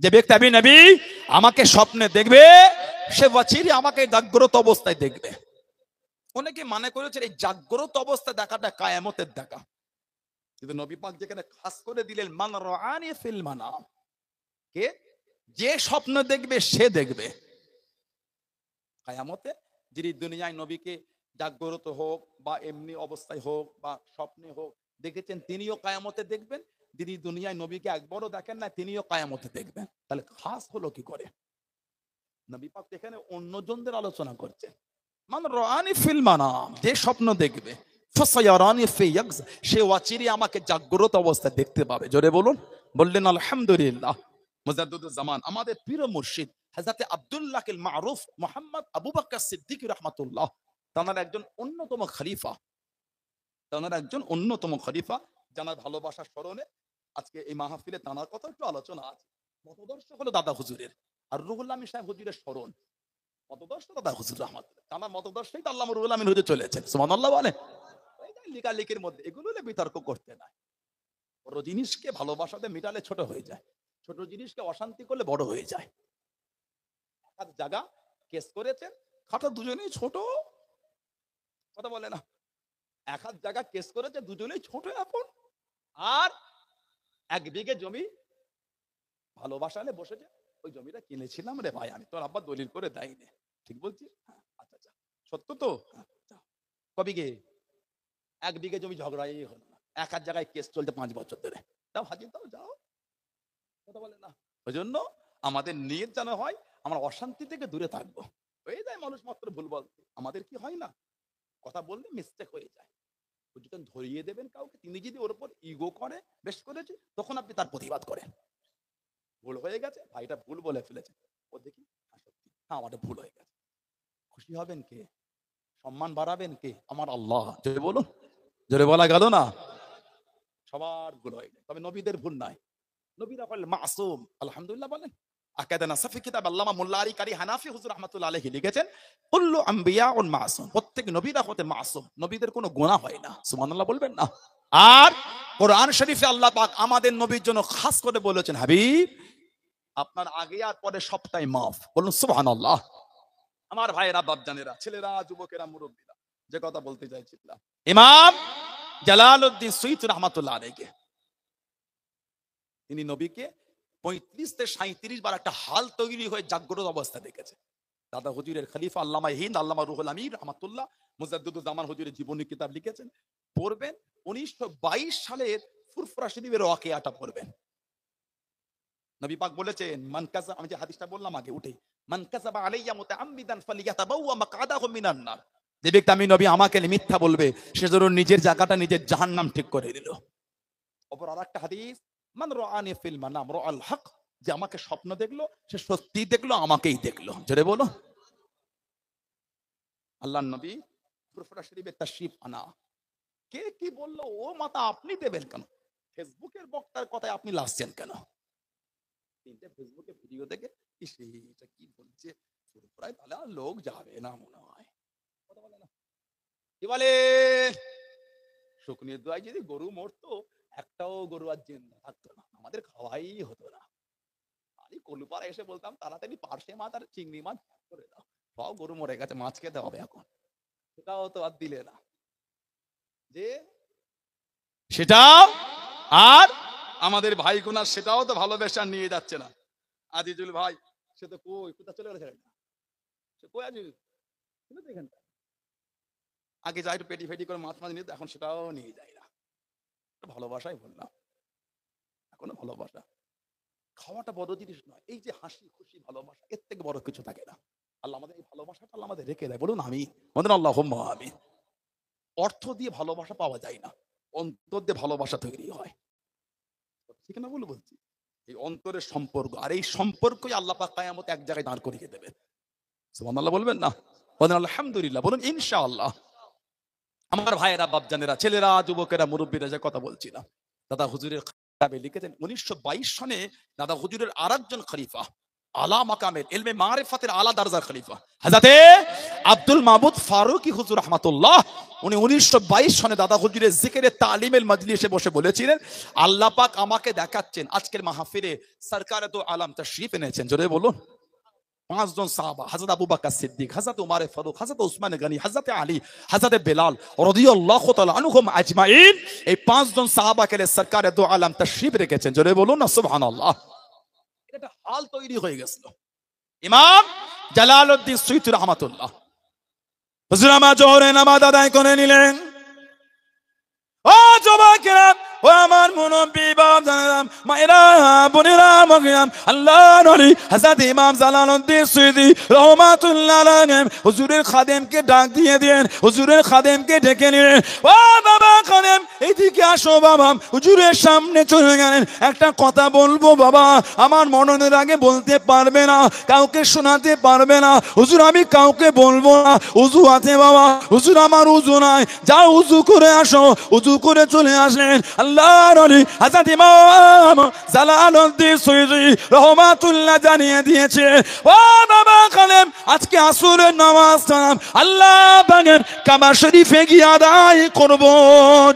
Speaker 1: যে ব্যক্তি আমি নবী আমাকে স্বপ্নে দেখবে, সে অচিরেই আমাকে জাগ্রত অবস্থায় দেখবে। অনেকে মনে করেছে এই জাগ্রত অবস্থায় দেখাটা কিয়ামতের দেখা, কিন্তু নবী পাক যেখানে খাস করে দিলেন, মান রাআনি ফিল মানাম, কে যে স্বপ্ন দেখবে সে দেখবে। কিয়ামতে যিনি দুনিয়ায় নবীকে জাগ্রত হোক বা এমনি অবস্থায় হোক বা স্বপ্নে হোক দেখেছেন, তিনিও কিয়ামতে দেখবেন। যিনি দুনিয়ায় নবীকে একবারও দেখেন না, তিনিও কিয়ামতে দেখবেন। তাহলে খাস হলো কি করে? নবী পাক এখানে অন্যজনদের আলোচনা করছেন। মান রাআনি ফিল মানাম, যে স্বপ্ন দেখবে, ফাসায়ারানি ফি ইয়াকযা, সে অচিরেই আমাকে জাগ্রত অবস্থায় দেখতে পাবে। জোরে বলুন। বললেন আলহামদুলিল্লাহ। মুজাদ্দিদুজ জামান আমাদের পীর মুর্শিদ হযরত আব্দুল্লাহ আল মারুফ মুহাম্মদ আবু বকর সিদ্দিক রাহমাতুল্লাহ, তার একজন অন্যতম খলিফা, জানার ভালোবাসার স্মরণে আজকে এই মাহফিলে তানার কথা একটু আলোচনা আছে। মতদর্শ হলো দাদা হুজুরের, আর রুহুল আমিন সাহেব হুজুরের স্মরণ। মতদর্শ দাদা হুজুর রহমাতুল্লাহ, তানার মতদর্শই তো আল্লামা রুহুল আমিন হুজুর চলেছেন। সুবহানাল্লাহ বলে। এই যে লিকালিকির মধ্যে এগুলো নিয়ে বিতর্ক করতে নাই। বড় জিনিসকে ভালোবাসাতে মিটালে ছোট হয়ে যায়, ছোট জিনিসকে অশান্তি করলে বড় হয়ে যায়। এক জায়গা কেস করেছেন, খাটো দুজনেই ছোট, কথা বলে না। এক হাত জায়গা কেস করেছে, দুজনেই ছোট এখন। আর 1 বিঘে জমি ভালোবাসালে বসেছে, ওই জমিটা কিনেছিলাম রে ভাই আমি, তোর আব্বা দলিল করে দেয়নি। ঠিক বলছি? হ্যাঁ, আচ্ছা আচ্ছা, সত্য তো? হ্যাঁ, যাও। ক বিঘে? 1 বিঘে জমি ঝগড়াই হলো না, এক হাত জায়গায় কেস চলছে 5 বছর ধরে। তাও হাজির দাও, যাও, কথা বলে না। ওই জন্য আমাদের নিয়ত যেন হয় আমরা অশান্তি থেকে দূরে থাকবো। হয়ে যায় মানুষ মাত্র ভুল বলতে, আমাদের কি হয় না, কথা বললে মিস্টেক হয়ে যায়। যখন ধরিয়ে দেবেন কাউকে, তিনি যদি ওর উপর ইগো করে, বেশ করেছে, তখন আপনি তার প্রতিবাদ করেন। ভুল হয়ে গেছে, ভাইটা ভুল বলে ফেলেছে, ও দেখি হ্যাঁ সত্যি, হ্যাঁ আমাদের ভুল হয়ে গেছে। খুশি হবেন কে? সম্মান বাড়াবেন কে? আমার আল্লাহ। জোরে বলুন। জোরে বলা গেল না? সবার ভুল হয় না, তবে নবীদের ভুল নাই। নবীরা হলেন মাসুম, আলহামদুলিল্লাহ বলেন। আকাদা নাসাফি কিতাব আল্লামা মোল্লা আলী কারি হানাফি হুজুর রাহমাতুল্লাহ আলাইহি লিখেছেন, কুল্লু আম্বিয়াউন মাসুম, প্রত্যেক নবীরা হতে মাসুম, নবীদের কোনো গুনাহ হয় না। সুবহানাল্লাহ বলবেন না? আর কোরআন শরীফে আল্লাহ পাক আমাদের নবীর জন্য খাস করে বলেছেন, হাবিব আপনার আগে আর পরে সবটাই মাফ। বলুন সুবহানাল্লাহ। আমার ভাইয়েরা, বাপজানেরা, ছেলেরা, যুবকেরা, মুরব্বীরা, যে কথা বলতে চাইছিলাম, ইমাম জালালউদ্দিন সুয়ুতী রাহমাতুল্লাহ আলাইহি তিনি নবীকে 35 থেকে 37 বার একটা হাল তৈরি হয়ে জাগ্রত অবস্থা দেখেছে। দাদা হুজুরের খলিফা আল্লামা হিন্দ আল্লামা রুহুল আমিন রাহমাতুল্লাহ মুজাদ্দিদুজ জামান হুজুরের জীবনী কিতাব লিখেছেন, পড়বেন। 1922 সালের ফুরফুরা শরীফের ওয়াকিয়াটা পড়বেন। নবী পাক বলেছেন, মান কাযা, আমি যে হাদিসটা বললাম আগে উঠে, মান কাযাবা আলাইয়া মুতাআম্মিদান ফালিয়াতাবাওয়া মাকআদাহু মিনান নার, যে ব্যক্তি আমি নবী আমাকে মিথ্যা বলবে, সে যেন নিজের জায়গাটা নিজের জাহান্নাম ঠিক করে দিল। অপর আরেকটা হাদিস, মান রাআনি ফিল মানাম রাআল হক, যে আমাকে স্বপ্ন দেখলো সে সত্যি দেখলো, আমাকেই দেখলো। জোরে বলো। আল্লাহর নবী ফুরফুরা শরীফে তাশরিফ আনা, কে কি বললো ও মাথা আপনি দেবেন কেন? ফেসবুকের বক্তার কথায় আপনি লাসছেন কেন? তিনটে ফেসবুকে ভিডিও দেখে এটা কি বলছে ফুরফুরায়, তাহলে আর লোক যাবে না মনে হয়। কথা বলে না, কি বলে? শুকনির দোয়ায় যদি গরু মরতো, একটাও গরু আর জিন্দা থাকতো না, আমাদের খাওয়াই হতো না। আমি কলুপাড়া এসে বলতাম, তাড়াতাড়ি পার্শে মাছ আর চিংড়ি মাছ করে দাও, সব গরু মরে গেছে, মাছ খেতে হবে এখন। সেটাও তো আর দিলে না, যে সেটাও আর আমাদের ভাই কোনার সেটাও তো ভালোবেসে নিয়ে যাচ্ছে না। আজিজুল ভাই সে তো কই কোথা চলে গেছে, সে কই আজিজুল? এখানটা আগে যাই একটু পেটি ফেটি করে মাছ মাছ নিয়ে, এখন সেটাও নিয়ে যায় না। ভালোবাসাই বললাম, এখনো ভালোবাসা। খাওয়াটা বড় জিনিস নয়, এই যে হাসি খুশি ভালোবাসা, এর থেকে বড় কিছু থাকে না। আল্লাহ আমাদের এই ভালোবাসাটা আল্লাহ আমাদের রেখে দেয়। বলুন আমি, বলেন আল্লাহুম্মা আমিন। অর্থ দিয়ে ভালোবাসা পাওয়া যায় না, অন্তর দিয়ে ভালোবাসা তৈরি হয়। ঠিক না বলে বলছি? এই অন্তরের সম্পর্ক, আর এই সম্পর্কই আল্লাহ পাক কিয়ামতে এক জায়গায় দাঁড় করিয়ে দেবেন। সুবহানাল্লাহ বলবেন না? বলেন আলহামদুলিল্লাহ, বলুন ইনশাআল্লাহ। আমার ভাইয়েরা, বাপজানেরা, ছেলেরা, যুবকেরা, মুরব্বীরা, যে কথা বলছিলাম, দাদা হুজুরের কিতাবে লিখেছেন 1922 সনে দাদা হুজুরের আরেকজন খলিফা, আলা মাকামের ইলমে মারিফাতের আলা দরজার খলিফা হযরতে আব্দুল মাহমুদ ফারুকী হুজুর রাহমাতুল্লাহ, উনি 1922 সনে দাদা হুজুরের জিকিরে তালিমের মজলিসে বসে বলেছিলেন, আল্লাহ পাক আমাকে দেখাচ্ছেন আজকের মাহফিলে সরকারে তো আলম তাশরীফ এনেছেন। জোরে বলুন। 5 জন সাহাবা, হযরত আবু বকর সিদ্দিক, হযরত উমর ফারুক, হযরত উসমান গনি, হযরত আলী, হযরত বেলাল রাদিয়াল্লাহু তাআলা আনহুম আজমাইন, এই 5 জন সাহাবাকে সরকারে দু আলম তাশরীফ রেখেছেন। জোরে বলুন না সুবহানাল্লাহ। এটা হাল তৈরি হয়ে গেছিল। ইমাম জালালউদ্দিন সুয়ুতী রাহমাতুল্লাহ হুজুর আমার জোহরে নামাজ আদায় করে নিলেন। ও যুবকেরা, ও আমার মুরব্বি বাপজানেরা, মায়েরা, বোনেরা, মগিয়াম, আল্লাহর ওলি হযরত ইমাম জালালউদ্দিন সুয়ুতী রাহমাতুল্লাহ আলাইহি হুজুরের খাদেমকে ডাক দিয়ে দেন, হুজুরের খাদেমকে ডেকে নিলেন। ও বাবা খাদেম, এইদিকে আসো বাবা। হুজুরের সামনে চলে গেলেন। একটা কথা বলবো বাবা, আমার মননের আগে বলতে পারবে না, কাউকে শোনাতে পারবে না। হুজুর আমি কাউকে বলবো না, উযু আছে বাবা। হুজুর আমার উযু নাই, যাও উযু করে আসো। উযু করে চলে আসলেন আল্লাহর ওলি হযরত ইমাম জালালউদ্দিন সুয়ুতী রাহমাতুল্লাহ জানিয়ে দিয়েছে, ও বাবা খাদেম, আজকে আসরের নামাজটা আল্লাহ পাকের কাবা শরীফে গিয়ে আদায় করব।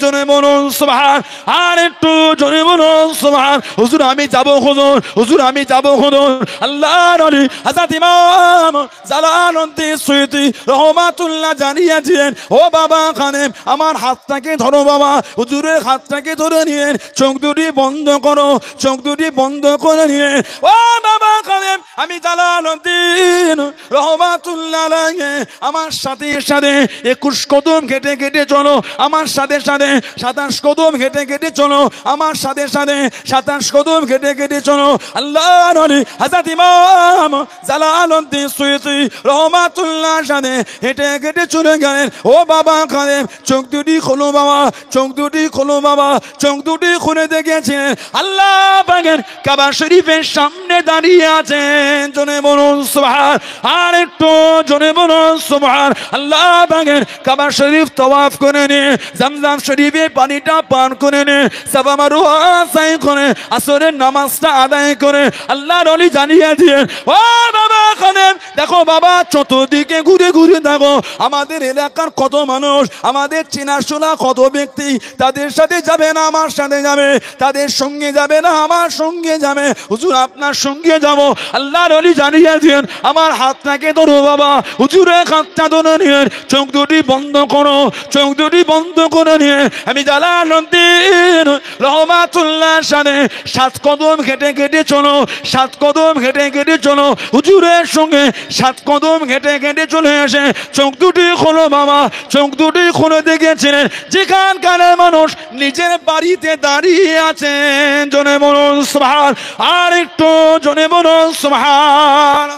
Speaker 1: জোরে বলুন সুবহান, আর একটু জোরে বলুন সুবহান। হুজুর আমি যাব হুজুর, হুজুর আমি যাব হুজুর। আল্লাহর ওলি হযরত ইমাম জালালউদ্দিন সুয়ুতী রাহমাতুল্লাহ জানিয়েছেন, ও বাবা খাদেম, আমার হাতটাকে ধরো বাবা। হুজুরের হাতটাকে ধরে নিয়ে চোখ দুটি বন্ধ করো, চোখ দুটি বন্ধ করে নিয়ে, ও বাবা খাদেম, আমি জালালউদ্দিন রাহমাতুল্লাহ আলাইহি আমার সাথে সাথে 21 কদম হেঁটে হেঁটে চলো, আমার সাথে সাথে 27 কদম হেঁটে হেঁটে চলো, আমার সাথে সাথে 27 কদম হেঁটে হেঁটে চলো। আল্লাহর ওলি হযরত ইমাম জালালউদ্দিন সুয়ুতী রাহমাতুল্লাহ সাথে হেঁটে হেঁটে চলে গেলেন। ও বাবা খাদেম, চোখ দুটি খোলো বাবা, চোখ দুটি দুটি খোলো বাবা। চোখ দুটি খুলে দেখেছেন আল্লাহ পাকের কাবা শরীফের সামনে দাঁড়িয়ে আছেন। জোরে বলুন সুবহান, আর একটু জোরে বলুন সুবহান। আল্লাহ পাকের কাবা শরীফ তওয়াফ করে নিয়ে জামজাম শরীফে পানিটা পান করে নিয়ে সাফা মারওয়া সাই করে আসরের নামাজটা আদায় করে আল্লাহর ওলি জানিয়ে দিয়ে ও বাবা খানেম দেখো বাবা চতুর্দিকে ঘুরে ঘুরে দেখো আমাদের এলাকার কত মানুষ, আমাদের চেনাশোনা কত ব্যক্তি, তাদের সাথে যাবে না আমার সাথে যাবে, তাদের সঙ্গে যাবে না আমার সঙ্গে যাবে। হুজুর আপনার সঙ্গে যাব। আল্লাহর ওলি জানিয়ে দিয়েন আমার হাতটাকে ধরো বাবা। হুজুরের হাতটা ধরে নিয়ে চোখ দুটি বন্ধ করো, চোখ দুটি বন্ধ করে নিয়ে আমি জালালউদ্দিন রহমাতুল্লাহ সাথে 7 কদম হেঁটে হেঁটে চলো, 7 কদম হেঁটে হেঁটে চলো। হুজুরের সঙ্গে 7 কদম হেঁটে হেঁটে চলে এসে চোখ দুটি খোলো বাবা। চোখ দুটি খুলে দেখেছিলেন যেখানকার মানুষ নিজের বাড়িতে দাঁড়িয়ে আছেন। জোরে বলুন সুবহান, আর একটু জোরে বলুন সুবহান।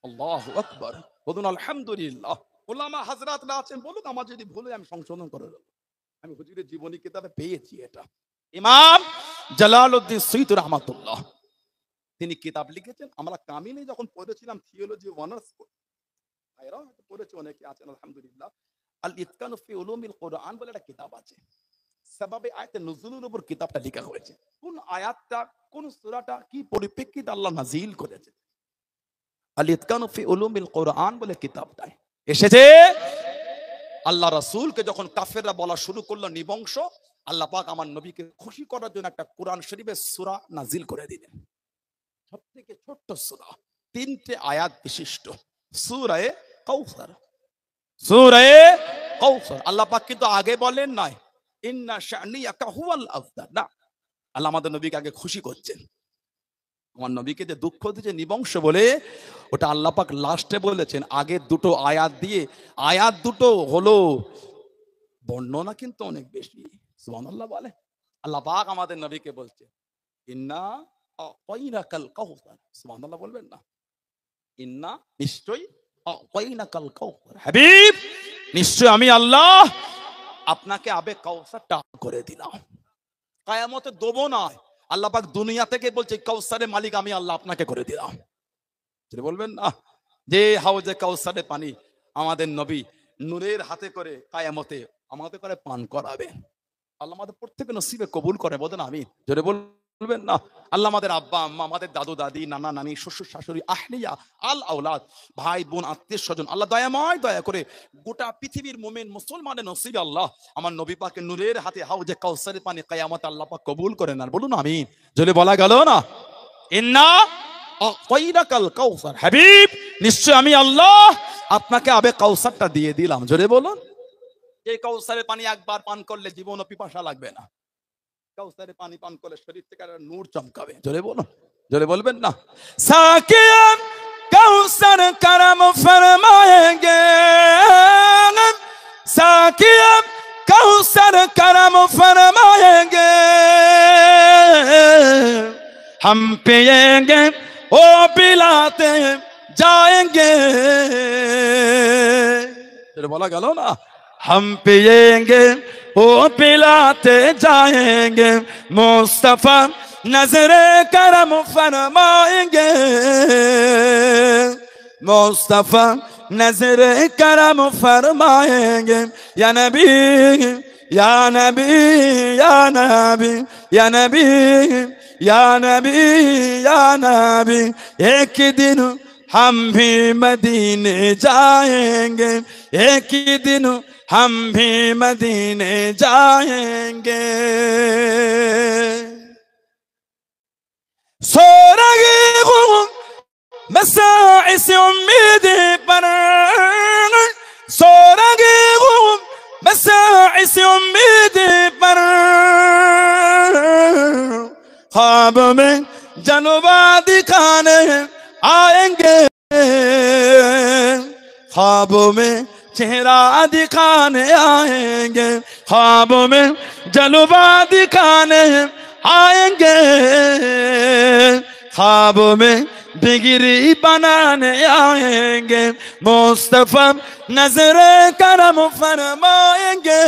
Speaker 1: আল্লাহু আকবার, বলুন আলহামদুলিল্লাহ। উলামা হাজরাতরা আছেন বলুন, আমার যদি ভুলে আমি সংশোধন করে দেব। আমি হুজুরের জীবনী কিতাবে পেয়েছি এটা। ইমাম জালালউদ্দিন সুয়ুতী রাহমাতুল্লাহ তিনি কিতাব লিখেছেন। আমরা কামিলে যখন পড়েছিলাম থিওলজি অনার্স ভাইরা পড়েছে অনেকে আছেন আলহামদুলিল্লাহ। আল ইতকানু ফি উলুমিল কুরআন বলে একটা কিতাব আছে। সাবাবে আয়াতে নুজুলের উপর কিতাবটা লেখা হয়েছে। কোন আয়াতটা কোন সূরাটা কি পরিপ্রেক্ষিতে আল্লাহ নাজিল করেছে। আল ইতকানু ফি উলুমিল কুরআন বলে কিতাবটায় এসেছে। আল্লাহ রাসূলকে যখন কাফেররা বলা শুরু করলো নিবংশ, আল্লাহ পাক আমার নবীকে খুশি করার জন্য একটা কোরআন শরীফের সূরা নাজিল করে দিলেন। সবথেকে ছোট্ট সূরা, 3টে আয়াত বিশিষ্ট সূরা কাউসার। সূরা কাউসার আল্লাহ পাক কিন্তু আগে বলেন নাই ইন্না শানিয়াকা হুয়াল আফদার, না, আল্লাহ আমাদের নবীকে আগে খুশি করছেন। আমার নবীকে যে দুঃখ দিয়েছে নিবংশ বলে, ওটা আল্লাহ পাক লাস্টে বলেছেন। আগে দুটো আয়াত দিয়ে, আয়াত দুটো হলো বর্ণনা কিন্তু অনেক বেশি। সুবহানাল্লাহ বলে আল্লাহ পাক আমাদের নবীকে বলছে ইন্না আ'তাইনাকাল কাউসার। সুবহানাল্লাহ বলবেন না? ইন্না নিশ্চয়ই আ'তাইনাকাল কাউসার, হাবিব নিশ্চয় আমি আল্লাহ আপনাকে আবে কাউসারটা করে দিলাম। কিয়ামতে দেব না, আল্লাহ পাক দুনিয়া থেকে বলছে কাউসারের মালিক আমি আল্লাহ আপনাকে করে দিলাম। যদি বলবেন না যে হাউজে কাউসারের পানি আমাদের নবী নূরের হাতে করে কিয়ামতে আমাদের করে পান করাবে। আল্লাহ আমাদের প্রত্যেককে নসিবে কবুল করে, বলেন আমিন। জোরে বলবেন না? আল্লাহ আমাদের আব্বা আম্মা, আমাদের দাদু দাদি, নানা নানি, শ্বশুর শাশুড়ি, আহলিয়া আল আওলাদ, ভাই বোন, আত্মীয় স্বজন, আল্লাহ দয়াময় দয়া করে গোটা পৃথিবীর মুমিন মুসলমানের নসিবে আল্লাহ আমার নবী পাকের নূরের হাতে হাউজে কাউসারের পানি কিয়ামতে আল্লাহ পাক কবুল করেন। আর বলুন আমিন। জোরে বলা গেল না? ইন্না আ'তাইনাকাল কাউসার, হাবিব নিশ্চয় আমি আল্লাহ আপনাকে আবে কাউসারটা দিয়ে দিলাম। জোরে বলুন। এই কাউসারের পানি একবার পান করলে জীবন ও পিপাসা লাগবে না। কাউসারের পানি পান করলে শরীর থেকে নূর চমকাবে। জোরে বলুন, জোরে বলবেন না? সাকিয়ান কাউসার করম ফরমায়েঙ্গে, সাকিয়ান কাউসার করম ফরমায়েঙ্গে, हम पिएंगे ओ पिलाते जाएंगे। बोला गलो ना, हम पिएंगे ओ पिलाते जाएंगे, मुस्तफा नजरे करम फरमाएंगे, मुस्तफा नजरे करम फरमाएंगे। या नबी या नबी या नबी या नबी या नबी या नबी, एक दिन हम भी मदीने जाएंगे, एक दिन हम भी मदीने जाएंगे। सो रही हूँ बसा इस उम्मीद पर, सो रही हूँ बसा इस उम्मीद पर, ख्वाब में जलवा दिखाने आएंगे, ख्वाब में चेहरा दिखाने आएंगे, ख्वाब में जलवा दिखाने आएंगे, ख्वाब में
Speaker 2: डिग्री बनाने आएंगे, मुस्तफा नजर करम फरमाएंगे,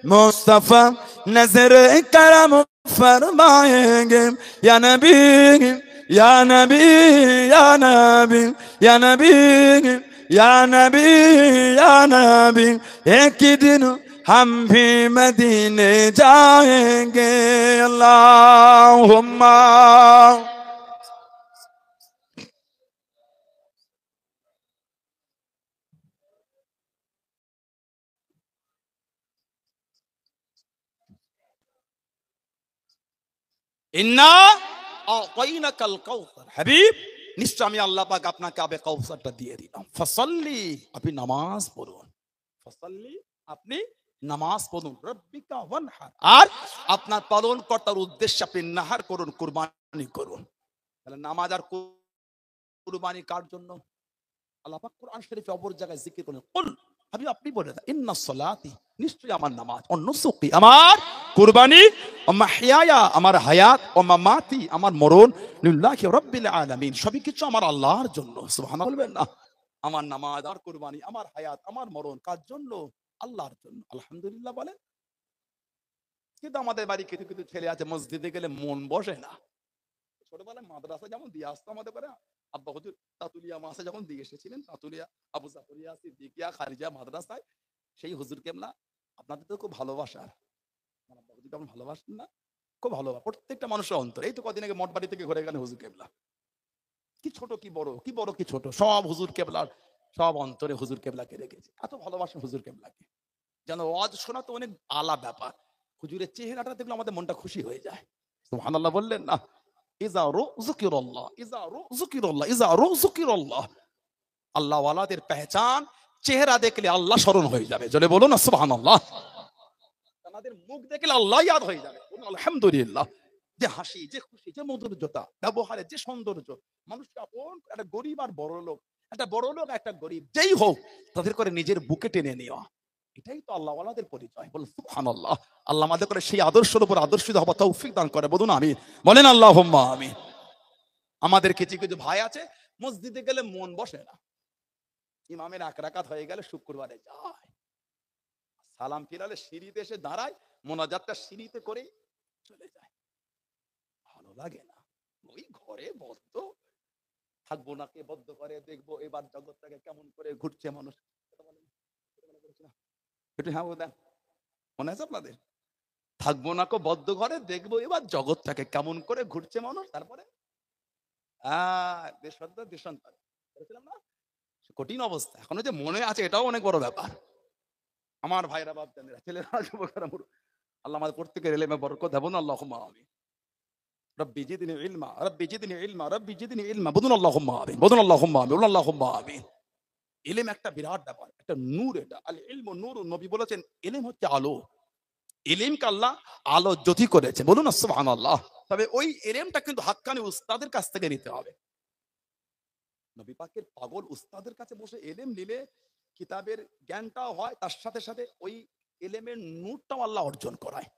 Speaker 2: मुस्तफा नजर करम फरमाएंगे। या नबी या नबी या नबी या नबी या नबी या नबी, एक ही दिन हम भी मदीने जाएंगे। अल्लाहुम्मा
Speaker 1: ইন্না আতাইনাকাল কাউসার, হাবিব নিশ্চয় আমি আল্লাহ পাক আপনাকে আবে কাউসারটা দিয়ে দিলাম। ফাসাল্লি, আপনি নামাজ পড়ুন। ফাসাল্লি, আপনি নামাজ পড়ুন। রব্বিকা ওয়ানহার, আর আপনার পালন কর্তার উদ্দেশ্যে আপনি নাহার করুন, কুরবানি করুন। তাহলে নামাজ আর কুরবানি কার জন্য? আল্লাহ পাক কোরআন শরীফে অপর জায়গায় জিকির করেন, কুল, হাবিব আপনি বলে দেন, ইন্না সলাতি, নিশ্চয়ই আমার নামাজ, ও নুসুকি, আমার কুরবানি, ও মাহইয়ায়া, আমার হায়াত, ও মামাতি, আমার মরণ, লিল্লাহি রাব্বিল আলামিন, সবই কিছু আমার আল্লাহর জন্য। সুবহানাল্লাহ বলবেন না? আমার নামাজ, আমার কুরবানি, আমার হায়াত, আমার মরণ কার জন্য? আল্লাহর জন্য। আলহামদুলিল্লাহ বলেন। কিন্তু আমাদের বাড়ি কিছু কিছু ছেলে আছে, মসজিদে গেলে মন বসে না। ছোটবেলায় মাদ্রাসা যেমন দিয়ে আসতো আমাদের করে, আব্বা হুজুর তাতুলিয়া মাসে যখন দিয়ে এসেছিলেন, তাতুলিয়া আবু জাফরিয়া সিদ্দিকিয়া খারিজা মাদ্রাসায়, সেই হুজুর কেবলা আপনাদের তো খুব ভালোবাসার, আমার আব্বা হুজুর কেমন ভালোবাসেন না, খুব ভালোবাসা প্রত্যেকটা মানুষের অন্তর। এই তো কদিন আগে মঠ বাড়ি থেকে ঘুরে গেলেন হুজুর কেবলা, কি ছোট কি বড়, কি বড় কি ছোট, সব হুজুর কেবলার, সব অন্তরে হুজুর কেবলাকে রেখেছে। এত ভালোবাসেন হুজুর কেবলাকে, যেন ওয়াজ শোনা তো অনেক আলা ব্যাপার, হুজুরের চেহারাটা দেখলে আমাদের মনটা খুশি হয়ে যায়। সুবহানাল্লাহ বললেন না? ইজা যুকিরাল্লাহ, ইজা যুকিরাল্লাহ, ইজা যুকিরাল্লাহ, আল্লাহ ওয়ালাদের পেহচান, চেহারা দেখলে আল্লাহ স্মরণ হয়ে যাবে। জলে বলুন না সুবহানাল্লাহ। তাদের মুখ দেখলে আল্লাহ ইয়াদ হয়ে যাবে। বলুন আলহামদুলিল্লাহ। যে হাসি, যে খুশি, যে মধুরতা, ব্যবহারে যে সৌন্দর্য, মানুষকে আপন, একটা গরিব আর বড় লোক, একটা বড় লোক একটা গরিব, যেই হোক তাদের করে নিজের বুকে টেনে নেওয়া, এটাই তো আল্লাহ ওয়ালাদের পরিচয়। বলুন সুবহানাল্লাহ। আল্লাহ আমাদের করে সেই আদর্শের উপর আদর্শিত হওয়া তৌফিক দান করে। বলুন আমিন। বলেন আল্লাহুম্মা আমিন। আমাদের কিছু কিছু ভাই আছে, মসজিদে গেলে মন বসে না, ইমামের এক রাকাত হয়ে গেলে শুক্রবারে যায়, সালাম ফিরালে সিঁড়িতে এসে দাঁড়ায়, মোনাজাতটা সিঁড়িতে করে চলে যায়, ভালো লাগে না। ওই ঘরে বদ্ধ থাকবো না, কে বদ্ধ করে দেখবো এবার জগৎটাকে কেমন করে ঘুরছে মানুষ। একটু হ্যাঁ দেন, মনে আছে আপনাদের? থাকবো না কো বদ্ধ ঘরে, দেখবো এবার জগৎটাকে কেমন করে ঘুরছে মানুষ। তারপরে দেশান্তর দেশান্তর করেছিলাম না, কঠিন অবস্থা এখনো যে মনে আছে, এটাও অনেক বড় ব্যাপার। আমার ভাইরা বাপজানেরা, ছেলেরা, যুবকেরা, আল্লাহ আমাদের প্রত্যেকের ইলমে বরকত দেন। আল্লাহুম্মা আমিন। রব্বি জিদনি ইলমা, রব্বি জিদনি ইলমা, রব্বি জিদনি ইলমা। বলুন আল্লাহুম্মা আমিন, বলুন আল্লাহুম্মা আমিন, বলুন আল্লাহুম্মা আমিন। ইলম একটা বিরাট ব্যাপার, একটা নূর। এটা আল ইলমু নূরুন, নবী বলেছেন ইলম হচ্ছে আলো। ইলমকে আল্লাহ আলো জ্যোতি করেছে। বলুন সুবহানাল্লাহ। তবে ওই ইলমটা কিন্তু হাক্কানি উস্তাদের কাছ থেকে নিতে হবে। নবী পাকের পাগল উস্তাদের কাছে বসে ইলম নিলে কিতাবের জ্ঞানটাও হয়, তার সাথে সাথে ওই ইলমের নূরটাও আল্লাহ অর্জন করায়।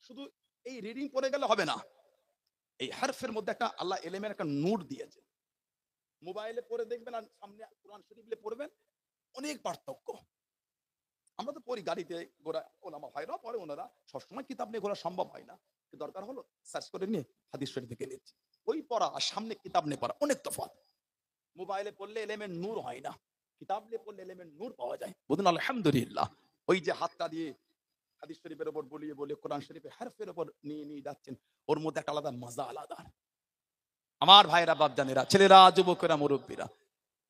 Speaker 1: শুধু এই রিডিং পড়ে গেলে হবে না, এই হারফের মধ্যে একটা আল্লাহ ইলমের একটা নূর দিয়েছে। মোবাইলে পড়ে দেখবেন আর সামনে কোরআন শরীফে পড়বেন, অনেক পার্থক্য। আমরা তো পড়ি গাড়িতে ঘোরা, ওলামা ভাইরা পড়ে, ওনারা সবসময় কিতাব নিয়ে ঘোরা সম্ভব হয় না, দরকার হলো সার্চ করে নিয়ে হাদিস শরীফ থেকে নিচ্ছি। ওই পড়া আর সামনে কিতাব নিয়ে পড়া অনেক তফাৎ। মোবাইলে পড়লে এলেমের নূর হয় না, কিতাব নিয়ে পড়লে এলেমের নূর পাওয়া যায়। বলুন আলহামদুলিল্লাহ। ওই যে হাতটা দিয়ে হাদিস শরীফের উপর বলিয়ে বলে কোরআন শরীফের হারফের উপর নিয়ে নিয়ে যাচ্ছেন, ওর মধ্যে একটা আলাদা মজা, আলাদা। আমার ভাইরা বাপজানেরা, ছেলেরা, যুবকেরা, মুরব্বীরা,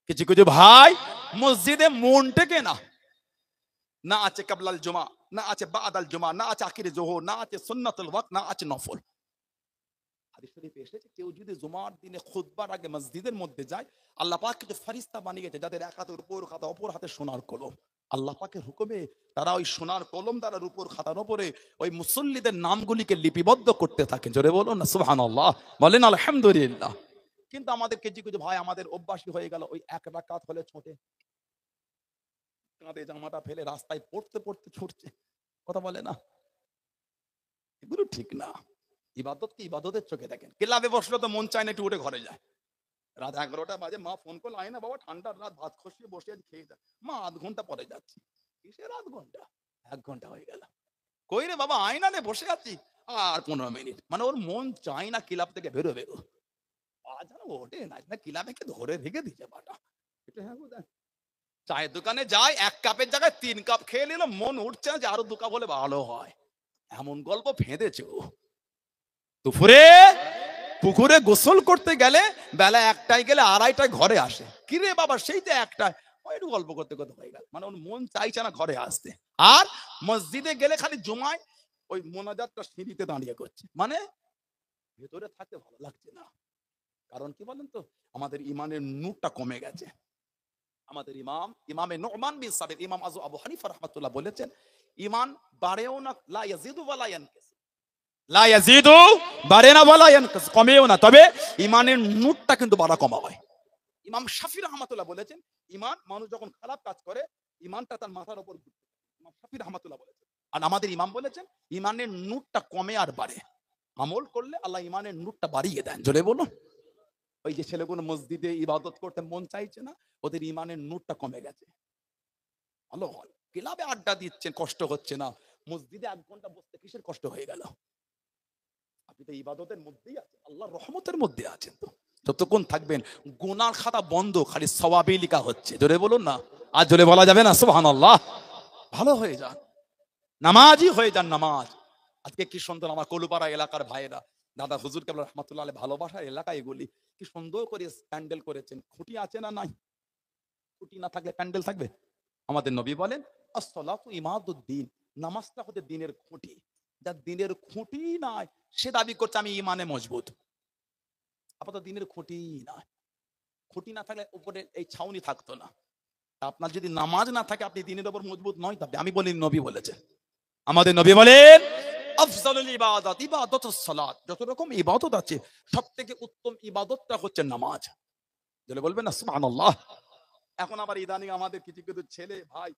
Speaker 1: কিছু কিছু ভাই মসজিদে মন টেকে না, না আছে কাবলাল জুমা, না আছে বাদাল জুমা, না আছে আখিরে জোহর, না আছে সুন্নাতুল ওয়াক্ত, না আছে নফল। হাদিস শরীফে এসেছে কেউ যদি জুমার দিনে খুতবার আগে মসজিদের মধ্যে যায়, আল্লাহ পাক কিছু ফেরেশতা বানিয়েছে যাদের এক হাতের উপর খাতা, অপর হাতে সোনার কলম। আল্লাহ পাকের হুকুমে তারা ওই সোনার কলম দ্বারা উপর খাতার উপরে ওই মুসল্লিদের নামগুলিকে লিপিবদ্ধ করতে থাকে। জোরে বলুন না সুবহানাল্লাহ, বলেন আলহামদুলিল্লাহ। কিন্তু আমাদের কিছু কিছু ভাই আমাদের অভ্যাসী হয়ে গেল, ওই এক রাকাত হলে ছোটে, কাঁধে জামাটা ফেলে রাস্তায় পড়তে পড়তে ছুটছে, কথা বলে না, এগুলো ঠিক না। ইবাদতকে ইবাদতের চোখে দেখেন। ক্লাবে বসলে তো মন চায় না একটু উঠে ঘরে যায়। রাত 11টা বাজে, মা ফোন করলো, আয় না বাবা, ঠান্ডার রাত, ভাত খসিয়ে বসে আছি, খেয়ে যা। মা আধ ঘন্টা পরে যাচ্ছি। কিসের আধ ঘন্টা? 1 ঘন্টা হয়ে গেল। কই রে বাবা, আয় না রে, বসে আছি। আর 15 মিনিট। মানে ওর মন চায় না ক্লাব থেকে বেরোবে গো। আজ আর ওঠে না, ক্লাবে কে ধরে রেখে দিচ্ছে বাটা। এটা হ্যাঁ গো, দেখ। চায়ের দোকানে যায়, 1 কাপের জায়গায় 3 কাপ খেয়ে নিল, মন উঠছে না যে আরো 2 কাপ হলে ভালো হয়। এমন গল্প ফেঁদেছে ও। দুপুরে পুকুরে গোসল করতে গেলে বেলা 1টায় গেলে 2:30টায় ঘরে আসে। কিরে বাবা, সেই তো 1টায়, ওই একটু গল্প করতে করতে হয়ে গেল। মানে ওর মন চাইছে না ঘরে আসতে। আর মসজিদে গেলে খালি জুমায় ওই মোনাজাতটা সিঁড়িতে দাঁড়িয়ে করছে, মানে ভেতরে থাকতে ভালো লাগছে না। কারণ কি বলেন তো, আমাদের ইমানের নূরটা কমে গেছে। আমাদের ইমামে নুমান বিন সাবিত, ইমাম আবু হানিফা রাহমাতুল্লাহ বলেছেন, ইমান বাড়েও না, লা ইয়াজিদু ওয়া লা ইয়ানকিস, লা ইয়াজিদু, বাড়ে না, ওয়া লা ইয়ানকিস, কমেও না, তবে ইমানের নূরটা কিন্তু বাড়া কমা হয়। ইমাম শাফি রাহমাতুল্লাহ বলেছেন, ইমান, মানুষ যখন খারাপ কাজ করে ইমানটা তার মাথার উপর ঘুরতে থাকে। ইমাম শাফি রাহমাতুল্লাহ বলেছেন। আর আমাদের ইমাম বলেছেন, ইমানের নূরটা কমে আর বাড়ে। আমল করলে আল্লাহ ইমানের নূরটা বাড়িয়ে দেন। জোরে বলুন। ওই যে ছেলেগুলো মসজিদে ইবাদত করতে মন চাইছে না, ওদের ইমানের নূরটা কমে গেছে। ভালো হয়, ক্লাবে আড্ডা দিচ্ছেন, কষ্ট হচ্ছে না। মসজিদে 1 ঘন্টা বসতে কিসের কষ্ট হয়ে গেল? আপনি তো ইবাদতের মধ্যেই আছেন, আল্লাহর রহমতের মধ্যে আছেন। তো যতক্ষণ থাকবেন গুনার খাতা বন্ধ, খালি সওয়াবই লেখা হচ্ছে। জোরে বলুন না। আর জোরে বলা যাবে না সুবহানাল্লাহ? ভালো হয়ে যান, নামাজি হয়ে যান। নামাজ আজকে কি সুন্দর আমার কলুপাড়া এলাকার ভাইয়েরা, দাদা হুজুর কেবল রহমতুল্লাহ আলাইহি, ভালোবাসার এলাকা এগুলি, কি সুন্দর করে প্যান্ডেল করেছেন। খুঁটি আছে না নাই? খুঁটি না থাকলে প্যান্ডেল থাকবে? আমাদের নবী বলেন, আসসালাতু ইমাদুদ্দিন, নামাজটা হচ্ছে দিনের খুঁটি। যার দিনের খুঁটি নাই সে দাবি করছে আমি ইমানে মজবুত। আপাতত দিনের খুঁটি নাই। খুঁটি না থাকলে উপরে এই ছাউনি থাকতো না। আপনার যদি নামাজ না থাকে আপনি দিনের উপর মজবুত নয়। তবে আমি বলি, নবী বলেছে, আমাদের নবী বলেন, আফজালুল ইবাদাত ইবাদাতুস সালাত, যত রকম ইবাদত আছে সবথেকে উত্তম ইবাদতটা হচ্ছে নামাজ। বলে বলবেন না সুবহানাল্লাহ? এখন আবার ইদানিং আমাদের কিছু কিছু ছেলে ভাই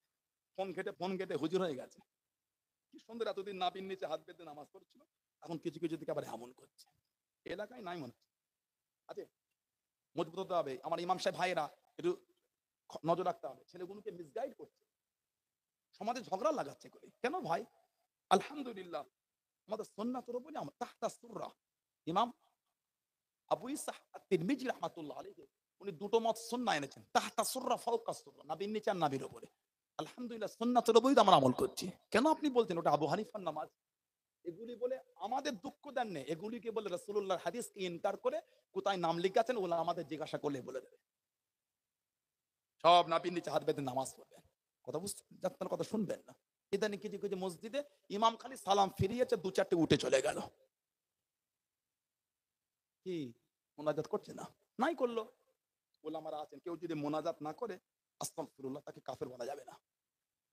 Speaker 1: ফোন ঘেটে হুজুর হয়ে গেছে। কি সুন্দর এতদিন নাবির নিচে হাত বেঁধে নামাজ পড়ছিল, এখন কিছু কিছু দিকে আবার এমন করছে। এলাকায় নাই মনে হচ্ছে। আচ্ছা, মজবুত হতে হবে। আমার ইমাম সাহেব ভাইয়েরা একটু নজর রাখতে হবে, ছেলেগুলোকে মিসগাইড করছে, সমাজে ঝগড়া লাগাচ্ছে করে। কেন ভাই? আলহামদুলিল্লাহ, আমাদের সুন্নাতের উপরে আমরা তাহতা সুররা, ইমাম আবু ইসহাক আত-তিরমিজি রাহমাতুল্লাহ আলাইহি, উনি দুটো মত সুন্নাহ এনেছেন, তাহতা সুররা ফাওকা সুররা, নবীর নিচে আর নবীর উপরে। আলহামদুলিল্লাহ, সুন্নাতের উপরেই তো আমরা আমল করছি। কেন আপনি বলছেন ওটা আবু হানিফার নামাজ? এগুলি বলে আমাদের দুঃখ দেন নেই, এগুলিকে বলে রাসূলুল্লাহর হাদিসকে ইনকার করে কোথায় নাম লিখাছেন ওগুলো আমাদের জিজ্ঞাসা করলে বলে দেবে। সব নবীর নিচে হাত বেঁধে নামাজ পড়বেন, কথা বুঝতে যাচ্ছেন, কথা শুনবেন না। ইদানিং কিছু কিছু মসজিদে ইমাম খালি সালাম ফিরিয়েছে, 2-4টে উঠে চলে গেল। কি মোনাজাত করছে না? নাই করলো। ওলামারা আছেন, কেউ যদি মোনাজাত না করে আস্তাগফিরুল্লাহ, তাকে কাফের বলা যাবে না।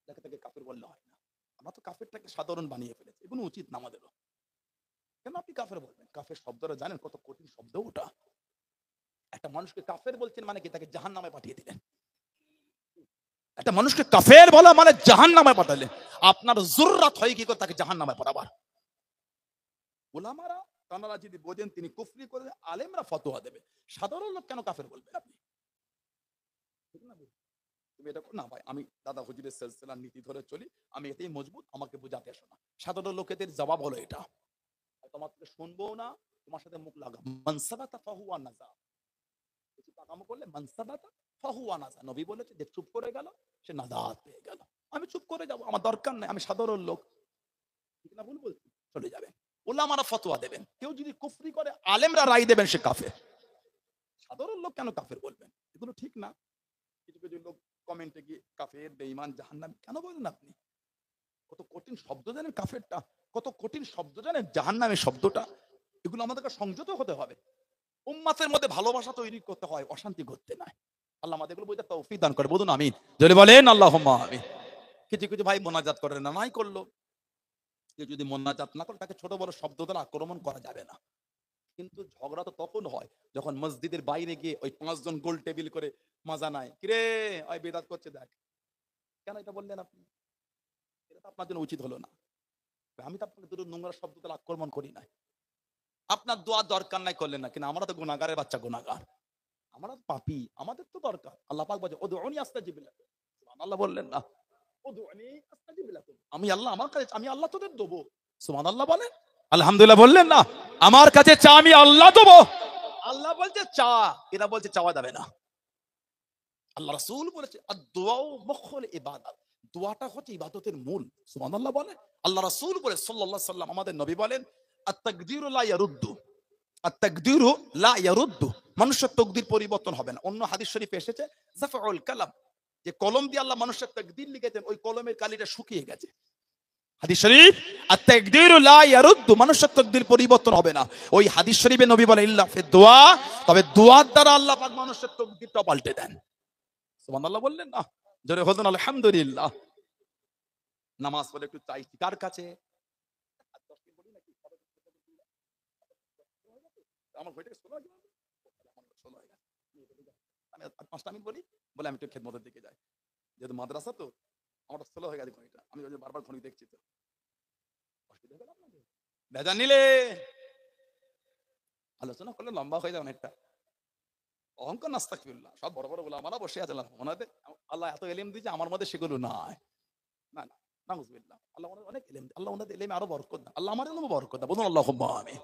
Speaker 1: তাকে কাফের বললে হয় না। আমরা তো কাফেরটাকে সাধারণ বানিয়ে ফেলেছি, এগুলো উচিত না আমাদেরও। কেন আপনি কাফের বলবেন? কাফের শব্দটা জানেন কত কঠিন শব্দ ওটা? একটা মানুষকে কাফের বলছেন মানে কি? তাকে জাহান্নামে পাঠিয়ে দিলেন। একটা মানুষকে কাফের বলা মানে জাহান্নামে পাঠালেন। আপনার জুররাত হয় কি করে তাকে জাহান্নামে পাঠাবার? ওলামারা তানারা যদি বোঝেন তিনি কুফরি করে, আলেমরা ফতোয়া দেবে। সাধারণ লোক কেন কাফের বলবেন আপনি? ঠিক না? তুমি এটা না ভাই, আমি দাদা হুজুরের সিলসিলার নীতি ধরে চলি, আমি এতেই মজবুত, আমাকে বোঝাতে আসো না। সাধারণ লোকেদের জবাব হলো এটা, তোমাকে শুনবো না, তোমার সাথে মুখ লাগা। মানসাবাতা ফাহুয়া নাজা, কিছু পাকামো করলে মানসাবাতা ফাহুয়া নাজা, নবী বলেছে যে চুপ করে গেল সে নাজাত পেয়ে গেল। আমি চুপ করে যাব, আমার দরকার নেই, আমি সাধারণ লোক। ঠিক না ভুল বলছি? চলে যাবেন, ওলামারা ফতোয়া দেবেন। কেউ যদি কুফরি করে আলেমরা রায় দেবেন সে কাফের। সাধারণ লোক কেন কাফের বলবেন? এগুলো ঠিক না। কিছু কিছু লোক কমেন্টে গিয়ে কাফের, বেঈমান, জাহান্নামী কেন বলেন আপনি? কত কঠিন শব্দ জানেন কাফেরটা, কত কঠিন শব্দ জানেন জাহান্নামী শব্দটা। এগুলো আমাদেরকে সংযত হতে হবে। উম্মাতের মধ্যে ভালোবাসা তৈরি করতে হয়, অশান্তি করতে নাই। আল্লাহ আমাদের এগুলো বুঝতে তৌফিক দান করে, বলুন আমিন। যদি বলেন আল্লাহুম্মা আমিন। কিছু কিছু ভাই মোনাজাত করে না, নাই করলো। কেউ যদি মোনাজাত না করে তাকে ছোট বড় শব্দ দ্বারা আক্রমণ করা যাবে না। কিন্তু ঝগড়া তো তখন হয় যখন মসজিদের বাইরে গিয়ে ওই 5 জন গোল টেবিল করে মজা নাই, কিরে ওই বেদাত করছে দেখ। কেন এটা বললেন আপনি? এটা তো আপনার জন্য উচিত হলো না। আমি তো আপনাকে দুটো নোংরা শব্দ দ্বারা আক্রমণ করি নাই। আপনার দোয়া দরকার নাই, করলেন না, কিন্তু আমরা তো গুনাহগারের বাচ্চা, গুনাহগার, আমরা তো পাপী, আমাদের তো দরকার। আল্লাহ পাক বলে উদউনি আস্তাজিব লাকুম, সুবহানাল্লাহ বললেন না, উদউনি আস্তাজিব লাকুম, আমি আল্লাহ, আমার কাছে আমি আল্লাহ তোদের দেবো, সুবহানাল্লাহ বলেন, আলহামদুলিল্লাহ বললেন না, আমার কাছে চা, আমি আল্লাহ দেবো। আল্লাহ বলছে চা, এরা বলছে চাওয়া যাবে না। আল্লাহ রাসূল বলেছে আদ-দুআউ মুখুল ইবাদাত, দোয়াটা হচ্ছে ইবাদতের মূল, সুবহানাল্লাহ বলেন। আল্লাহ রাসূল বলে সাল্লাল্লাহু আলাইহি সাল্লাম, আমাদের নবী বলেন আত-তাকদীরু লা ইয়ারুদ্দু, আত-তাকদীরু লা ইয়ারুদ্দু, মানুষের তকদির পরিবর্তন হবে না। অন্য হাদিস শরীফে এসেছে জাফাউল কালাম, যে কলম দিয়ে আল্লাহ মানুষের তাকদীর লিখেছেন, ওই কলমের কালিটা শুকিয়ে গেছে। হাদিস শরীফ আত-তাকদীরু লা ইয়ারুদ্দু, মানুষের তকদির পরিবর্তন হবে না। ওই হাদিস শরীফে নবী বলেন ইল্লা ফি দুআ, তবে দোয়ার দ্বারা আল্লাহ পাক মানুষের তকদিরটা পাল্টে দেন, সুবহানাল্লাহ বললেন না, জোরে বলুন আলহামদুলিল্লাহ। নামাজ পড়ে একটু চাইছি কার কাছে, আমার ঘড়িটা স্লো হয়ে গেছে, আমি আর 5টা মিনিট বলি, বলে আমি একটু খেদমতের দিকে যাই, যেহেতু মাদ্রাসা তো আমার স্লো হয়ে গেছে ঘড়িটা, আমি ওই যে বারবার ঘড়ি দেখছি, তো অসুবিধা হবে আপনাদের, ভেজা নিলে আলোচনা করলে লম্বা হয়ে যায় অনেকটা, অহংকার নাস্তাগফিরুল্লাহ, সব বড় বড় ওলামারা বসে আছেন, ওনাদের আল্লাহ এত ইলম দিয়েছে, আমার মধ্যে সেগুলো নাই, না না, নাউজুবিল্লাহ, আল্লাহ ওনাদের অনেক ইলম, আল্লাহ ওনাদের ইলমে আরো বরকত দেন, আল্লাহ আমার ইলমে বরকত দেন, বলুন আল্লাহুম্মা আমিন।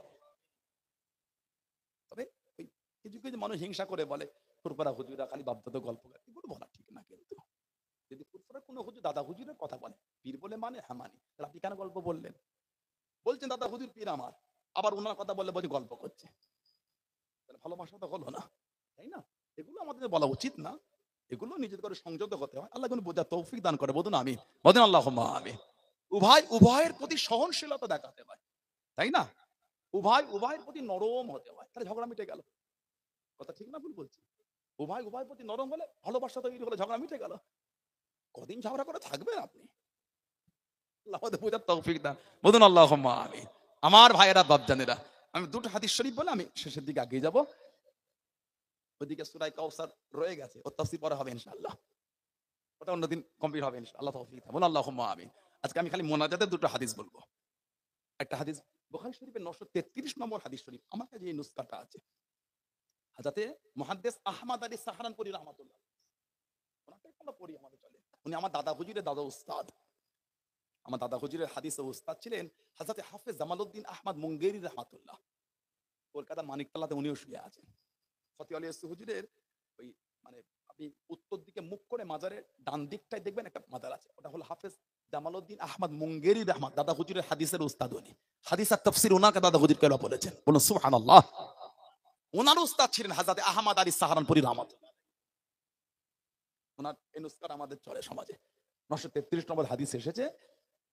Speaker 1: তবে ওই কিছু কিছু মানুষ হিংসা করে বলে ফুরফুরা হুজুরা খালি বাপদাদা গল্প করে, এগুলো বলা ঠিক না। কিন্তু যদি ফুরফুরা কোনো হুজুর দাদা হুজুরের কথা বলে, পীর বলে মানে, হ্যাঁ মানি, তাহলে আপনি কেন গল্প বললেন? বলছেন দাদা হুজুর পীর আমার, আবার ওনার কথা বললে বলছে গল্প করছে, তাহলে ভালোবাসা তো হলো না, তাই না? এগুলো আমাদের বলা উচিত না, এগুলো নিজেদের করে সংযত হতে হয়, আল্লাহ কোনো বোঝার তৌফিক দান করে, বলুন আমি, বলুন আল্লাহুম্মা আমিন। উভয়ের প্রতি সহনশীলতা দেখাতে হয়, তাই না? উভয়ের প্রতি নরম হতে হয়, তাহলে ঝগড়া মিটে গেল, কথা ঠিক না ভুল বলছি? উভয়ের প্রতি নরম হলে, ভালোবাসা তৈরি হলে ঝগড়া মিটে গেল। কদিন ঝগড়া করে থাকবেন আপনি? আল্লাহ আমাদের বোঝার তৌফিক দান, বলুন আল্লাহুম্মা আমিন। আমার ভাইয়েরা বাপজানেরা, আমি দুটো হাদিস শরীফ বলে আমি শেষের দিকে এগিয়ে যাব। ওইদিকে সূরা কাউসার রয়ে গেছে, ওর তাফসীর পরে হবে ইনশাআল্লাহ, ওটা অন্যদিন কমপ্লিট হবে ইনশাআল্লাহ, তৌফিক দান, বলুন আল্লাহুম্মা আমিন। আজকে আমি খালি মোনাজাতের দুটো হাদিস বলবো। একটা হাদিস বুখারী শরীফের 933 নম্বর হাদিস শরীফ, আমার কাছে এই নুসখাটা আছে, হযরতে মুহাদ্দিস আহমদ আলী সাহারানপুরী রাহমাতুল্লাহ, ওনাকে আমরা পড়ি, আমাদের চলে, উনি আমার দাদা হুজুরের দাদা উস্তাদ, আমার দাদা হুজুরের হাদিসে উস্তাদ ছিলেন হযরতে হাফেজ জামালউদ্দিন আহমদ মুঙ্গেরি রাহমাতুল্লাহ, কলকাতার মানিকতলাতে উনিও শুয়ে আছেন। ফতি আলী হুজুরের ওই মানে আপনি উত্তর দিকে মুখ করে মাজারের ডান দিকটায় দেখবেন একটা মাজার আছে, ওটা হলো হাফেজ জামালউদ্দিন আহমদ মুঙ্গেরি রহমান, দাদা হুজুরের হাদিসের উস্তাদ উনি, হাদিস আর তাফসীর ওনাকে দাদা হুজুর কেন বলেছেন, বলুন সুবহানাল্লাহ। ওনার উস্তাদ ছিলেন হযরতে আহমদ আলী সাহারানপুরী রাহমাতুল্লাহ, ওনার এই নুসখাটা আমাদের চলে সমাজে। 933 নম্বর হাদিস এসেছে,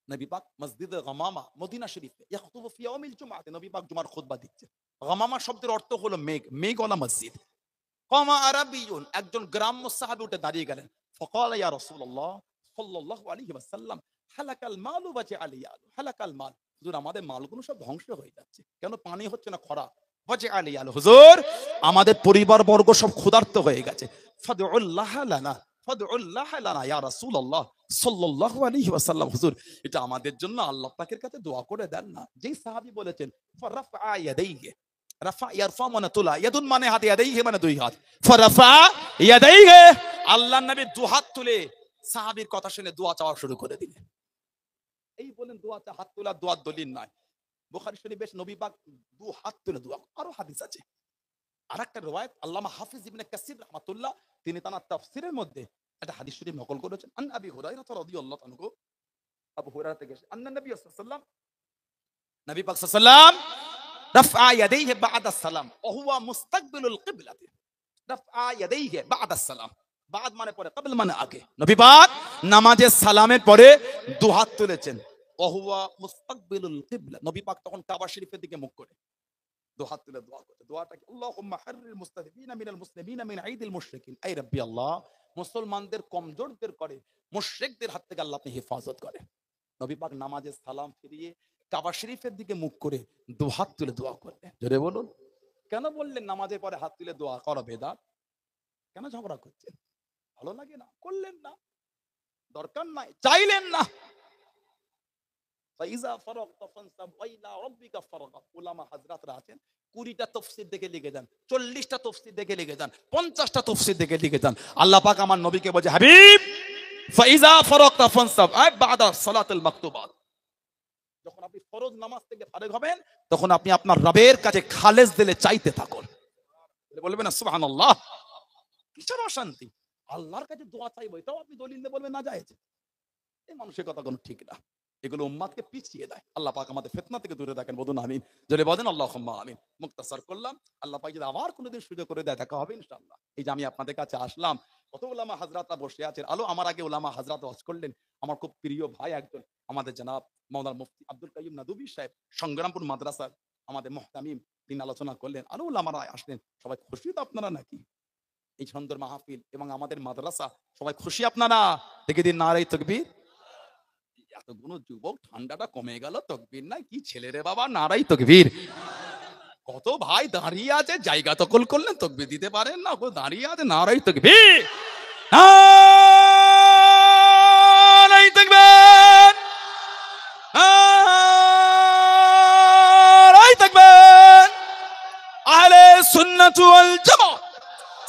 Speaker 1: নবী পাক মসজিদে গামামা মদিনা শরীফে ইয়াখতুবু ফি ইয়াউমিল জুমআতে, নবী পাক জুমার খুতবা দিচ্ছেন। গামামা শব্দের অর্থ হলো মেঘ, মেঘওয়ালা মসজিদ। কামা আরাবিয়ুন, একজন গ্রাম্য সাহাবী উঠে দাঁড়িয়ে গেলেন, ফাকালা ইয়া রাসূলুল্লাহ সাল্লাল্লাহু আলাইহি ওয়াসাল্লাম হালাকাল মালু ওয়া জাআলিয়াল, হালাকাল মাল, হুজুর আমাদের মালগুলো সব ধ্বংস হয়ে যাচ্ছে, কেন পানি হচ্ছে না, খরা, ওয়া জাআলিয়াল, হুজুর আমাদের পরিবার বর্গ সব ক্ষুধার্ত হয়ে গেছে, ফাদউল্লাহ লানা, ফাদউল্লাহ লানা ইয়া রাসূলুল্লাহ সাল্লাল্লাহু আলাইহি ওয়াসাল্লাম, হুজুর এটা আমাদের জন্য আল্লাহ পাকের কাছে দোয়া করে দেন না। যেই সাহাবী বলেছেন ফারাফা ইয়াদাইহি, রাফা ইয়ারফা মানে তোলা, ইয়াদুন মানে হাত, ইয়াদাইহি মানে দুই হাত, ফারাফা ইয়াদাইহি, আল্লাহর নবী দু হাত তুলে সাহাবীর কথা শুনে দোয়া চাওয়া শুরু করে দিলেন। এই বলেন দোয়া চা, হাত তোলা দোয়ার দলিল নাই, বুখারী শরীফে নবী পাক দু হাত তুলে দোয়া, আরো হাদিস আছে। আরেকটা riwayat আল্লামা হাফিজ ইবনে কাসির রাহমাতুল্লাহ, তিনি তার তাফসীরের মধ্যে একটা হাদিস শরীফ নকল করেছেন, আন আবি হুরায়রা রাদিয়াল্লাহু আনহু, আবু হুরায়রা থেকে আন্না নবী সাল্লাল্লাহু আলাইহি ওয়াসাল্লাম, নবী পাক সাল্লাল্লাহু আলাইহি ওয়াসাল্লাম রাফআ ইয়াদাইহি বা'দা সালাম ওয়া হুয়া মুস্তাকবিলুল কিবলাতি, রাফআ ইয়াদাইহি বা'দা সালাম, বাদ মানে পরে, ক্বাবল মানে আগে, নবী পাক নামাজের সালামের পরে দু হাত তুলেছেন, ওয়া হুয়া মুস্তাকবিলুল কিবলা, নবী পাক তখন কাবা শরীফের দিকে মুখ করে দু হাত তুলে দোয়া করতে, দোয়াটা কি আল্লাহুম্মা হাররিল মুস্তাযিফিনা মিনাল মুসলিমিনা মিন আইদিল মুশরিকিন, আই রাব্বি আল্লাহ মুসলমানদের কমজোরদের করে মুশরিকদের হাত থেকে আল্লাহ আপনি হেফাজত করেন। নবী পাক নামাজে সালাম ফিরিয়ে কাবা শরীফের দিকে মুখ করে দু হাত তুলে দোয়া করলেন, জোরে বলুন। কেন বললেন নামাজের পরে হাত তুলে দোয়া করা বেদাত? কেন ঝগড়া করছেন? ভালো লাগে না, করলেন না, দরকার নাই, চাইলেন না, ফাইজা ফারাগতা ফানসাব ওয়া ইলা রাব্বিকা ফারগাব। উলামা হাজরাতরা আছেন 20টা তাফসীর দেখে লিখে যান, 40টা তাফসীর দেখে লিখে যান, 50টা তাফসীর দেখে লিখে যান। আল্লাহ পাক আমার নবীকে বলে, হাবিব ফাইজা ফারাগতা ফানসাব আই বাদা সালাতুল মাকতুবাত, যখন আপনি ফরজ নামাজ থেকে ফারেগ হবেন তখন আপনি আপনার রবের কাছে খালেস দিলে চাইতে থাকুন। বলবেন না সুবহানাল্লাহ, কিসের অশান্তি? আল্লাহর কাছে দোয়া চাইবো, এটাও আপনি দলিল দিয়ে বলবেন না জায়েজ? এই মানুষের কথা কোনো ঠিক না, এগুলো উম্মাদকে পিছিয়ে দেয়। আল্লাহ পাক আমাদের ফিতনা থেকে দূরে রাখেন, বলুন আমিন। যদি বলেন আল্লাহুম্মা আমিন। মুক্তাসার করলাম, আল্লাহ পাক যদি আবার কোনোদিন সুযোগ করে দেয় দেখা হবে ইনশাআল্লাহ। এই যে আমি আপনাদের কাছে আসলাম, কত উলামা হাজরাতরা বসে আছেন, আমার আগে উলামা হাজরাত ওয়াজ করলেন। আমার খুব প্রিয় ভাই একজন, আমাদের জনাব মাওলানা মুফতি আব্দুল কাইয়ুম নদভী সাহেব সংগ্রামপুর মাদ্রাসার আমাদের মুহতামিম, তিনি আলোচনা করলেন। আরো উলামারা আসলেন। সবাই খুশি তো আপনারা নাকি? এই সুন্দর মাহফিল এবং আমাদের মাদ্রাসা, সবাই খুশি আপনারা? দেখে দিন নারে তাকবীর। এতগুলো যুবক, ঠান্ডাটা কমে গেল, তাকবীর নাই, কি ছেলে রে বাবা, নারাই তাকবীর। কত ভাই দাঁড়িয়ে আছে, জায়গা দখল করলেন, তাকবীর দিতে পারেন না, দাঁড়িয়ে আছে, নারাই তাকবীর, নারাই তাকবীর, নারাই তাকবীর। আহলে সুন্নাত ওয়াল জামাত,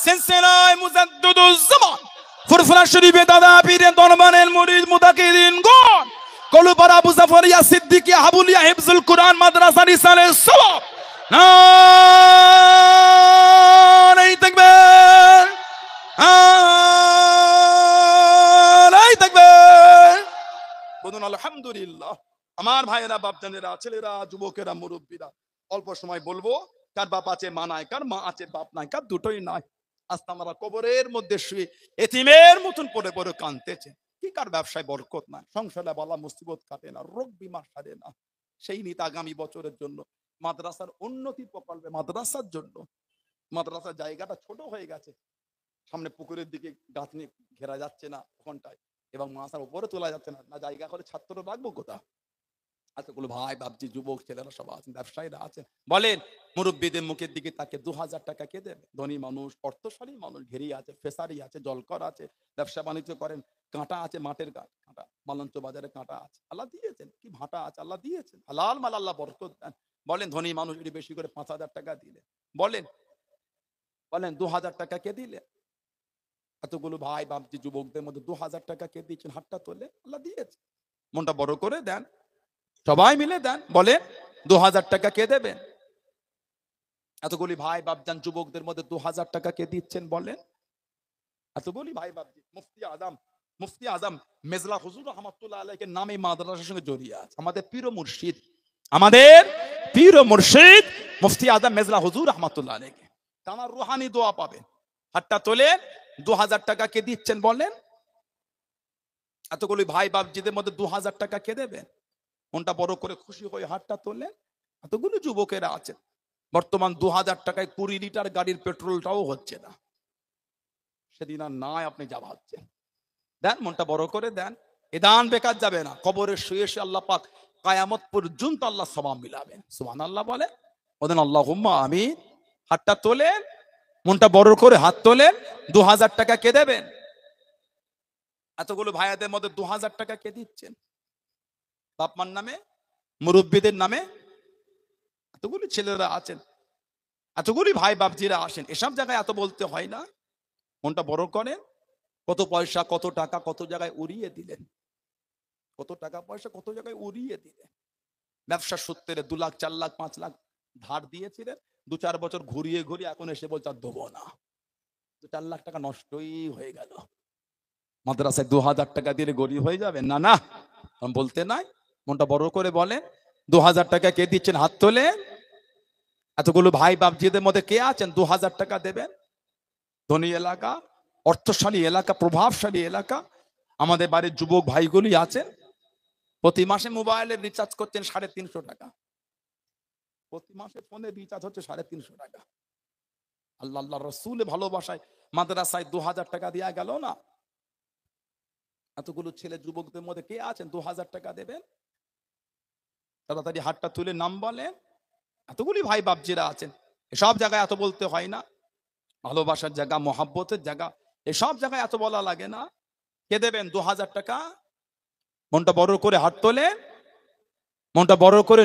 Speaker 1: সিলসিলায়ে মুজাদ্দিদুজ জামান, ফুরফুরা শরীফে দাদা পীরের দরবারের মুরিদ মুতাকিদিন গণ, কলুপাড়া আবু জাফরিয়া সিদ্দিকিয়া হাবুলিয়া হিফজুল কুরআন মাদ্রাসা রিসালায়ে সওয়াব, নারায়ে তাকবীর, নারায়ে তাকবীর। বলুন আলহামদুলিল্লাহ। আমার ভাইয়েরা, বাপজানেরা, ছেলেরা, যুবকেরা, মুরব্বীরা, অল্প সময় বলবো, কার বাপ আছে মা নাই, কার মা আছে বাপ নাই, কার দুটোই নাই। আজকে আমরা কবরের মধ্যে শুয়ে এতিমের মতন পড়ে পড়ে কাঁদতেছে। কি কার ব্যবসায় বরকত নাই, সংসারে বালা মুসিবত কাটে না, রোগ বিমার সারে না। সেই নিতে আগামী বছরের জন্য মাদ্রাসার উন্নতি প্রকল্পে, মাদ্রাসার জন্য, মাদ্রাসার জায়গাটা ছোট হয়ে গেছে, সামনে পুকুরের দিকে গাঁথনি ঘেরা যাচ্ছে না ওখানটায়, এবং মাদ্রাসার উপরে তোলা যাচ্ছে না, না জায়গা করে ছাত্র রাখবো কোথা? এতগুলো ভাই বাপজি, যুবক ছেলেরা সব আছেন, ব্যবসায়ীরা আছেন, বলেন মুরব্বীদের মুখের দিকে তাকে 2000 টাকা কে দেবে? ধনী মানুষ, অর্থশালী মানুষ, ঘেরি আছে, ফেসারি আছে, জলকর আছে, ব্যবসা বাণিজ্য করেন, কাঁটা আছে, মাঠের কাঁটা, মালঞ্চ বাজারে কাঁটা আছে, আল্লাহ দিয়েছেন, কি ভাটা আছে, আল্লাহ দিয়েছেন, হালাল মাল আল্লাহ বরকত দেন। বলেন ধনী মানুষ যদি বেশি করে 5000 টাকা দিলে, বলেন বলেন 2000 টাকা কে দিলে? এতগুলো ভাই বাপজি যুবকদের মধ্যে 2000 টাকা কে দিয়েছেন? হাতটা তোলে, আল্লাহ দিয়েছে, মনটা বড় করে দেন, সবাই মিলে দেন। বলে 2000 টাকা কে দেবেন? এতগুলি ভাই বাপজান যুবকদের মধ্যে 2000 টাকা কে দিচ্ছেন? বলেন এতগুলি ভাই বাপজি। মুফতি আজম মেজলা হুজুর রহমাতুল্লাহ আলাইহির নামে মাদ্রাসার সঙ্গে জড়িয়ে আছে। আমাদের পীর ও মুর্শিদ মুফতি আজম মেজলা হুজুর রহমাতুল্লাহ আলাইহি, তার রুহানি দোয়া পাবেন। হাতটা তোলে, 2000 টাকা কে দিচ্ছেন? বলেন এতগুলি ভাই বাপজিদের মধ্যে 2000 টাকা কে দেবেন? মনটা বড় করে খুশি হয়ে হাতটা তোলেন। এতগুলো যুবকেরা আছেন। বর্তমান 2000 টাকায় 20 লিটার গাড়ির পেট্রোলটাও হচ্ছে না, সেদিন আর নাই, আপনি যা ভাবছেন দেন, মনটা বড় করে দেন। এ দান বেকার যাবে না, কবরে শুয়ে শুয়ে আল্লাহ পাক কিয়ামত পর্যন্ত আল্লাহ সওয়াব মিলাবেন। সুবহানাল্লাহ বলে, বলেন আল্লাহুম্মা আমিন। হাতটা তোলেন, মনটা বড় করে হাত তোলেন। 2000 টাকা কে দেবেন? এতগুলো ভাইয়াদের মধ্যে 2000 টাকা কে দিচ্ছেন? বাপ মার নামে, মুরব্বীদের নামে। এতগুলি ছেলেরা আছেন, এতগুলি ভাই বাপজিরা আসেন, এসব জায়গায় এত বলতে হয় না, মনটা বড় করেন। কত পয়সা, কত টাকা, কত জায়গায় উড়িয়ে দিলেন, কত টাকা পয়সা কত জায়গায় উড়িয়ে দিলেন। ব্যবসার সূত্রে 2 লাখ 4 লাখ 5 লাখ ধার দিয়েছিলেন, 2-4 বছর ঘুরিয়ে ঘুরিয়ে এখন এসে বলছে আর দেবো না, 4 লাখ টাকা নষ্টই হয়ে গেল। মাদ্রাসায় 2000 টাকা দিলে গরিব হয়ে যাবে? না না, বলতে নাই, মনটা বড় করে বলেন 2000 টাকা কে দিচ্ছেন? হাত তোলে। এতগুলো ভাই বাপজিদের মধ্যে কে আছেন 2000 টাকা দেবেন? ধনী এলাকা, অর্থশালী এলাকা, প্রভাবশালী এলাকা, আমাদের বাড়ির যুবক ভাইগুলি আছেন, প্রতি মাসে মোবাইলে রিচার্জ করছেন 350 টাকা, প্রতি মাসে ফোনে রিচার্জ হচ্ছে 350 টাকা। আল্লাহ আল্লাহ রসুল ভালোবাসায় মাদ্রাসায় 2000 টাকা দেয়া গেল না। এতগুলো ছেলে যুবকদের মধ্যে কে আছেন 2000 টাকা দেবেন? তাড়াতাড়ি হাতটা তুলে নাম বলেন। এতগুলি ভাই বাপজিরা আছেন, এসব জায়গায় এত বলতে হয় না, ভালোবাসার জায়গা, মহাব্বতের জায়গা, এসব জায়গায় এত বলা লাগে না। কে দেবেন 2000 টাকা? মনটা বড় করে হাত তোলে।
Speaker 2: মনটা বড় করে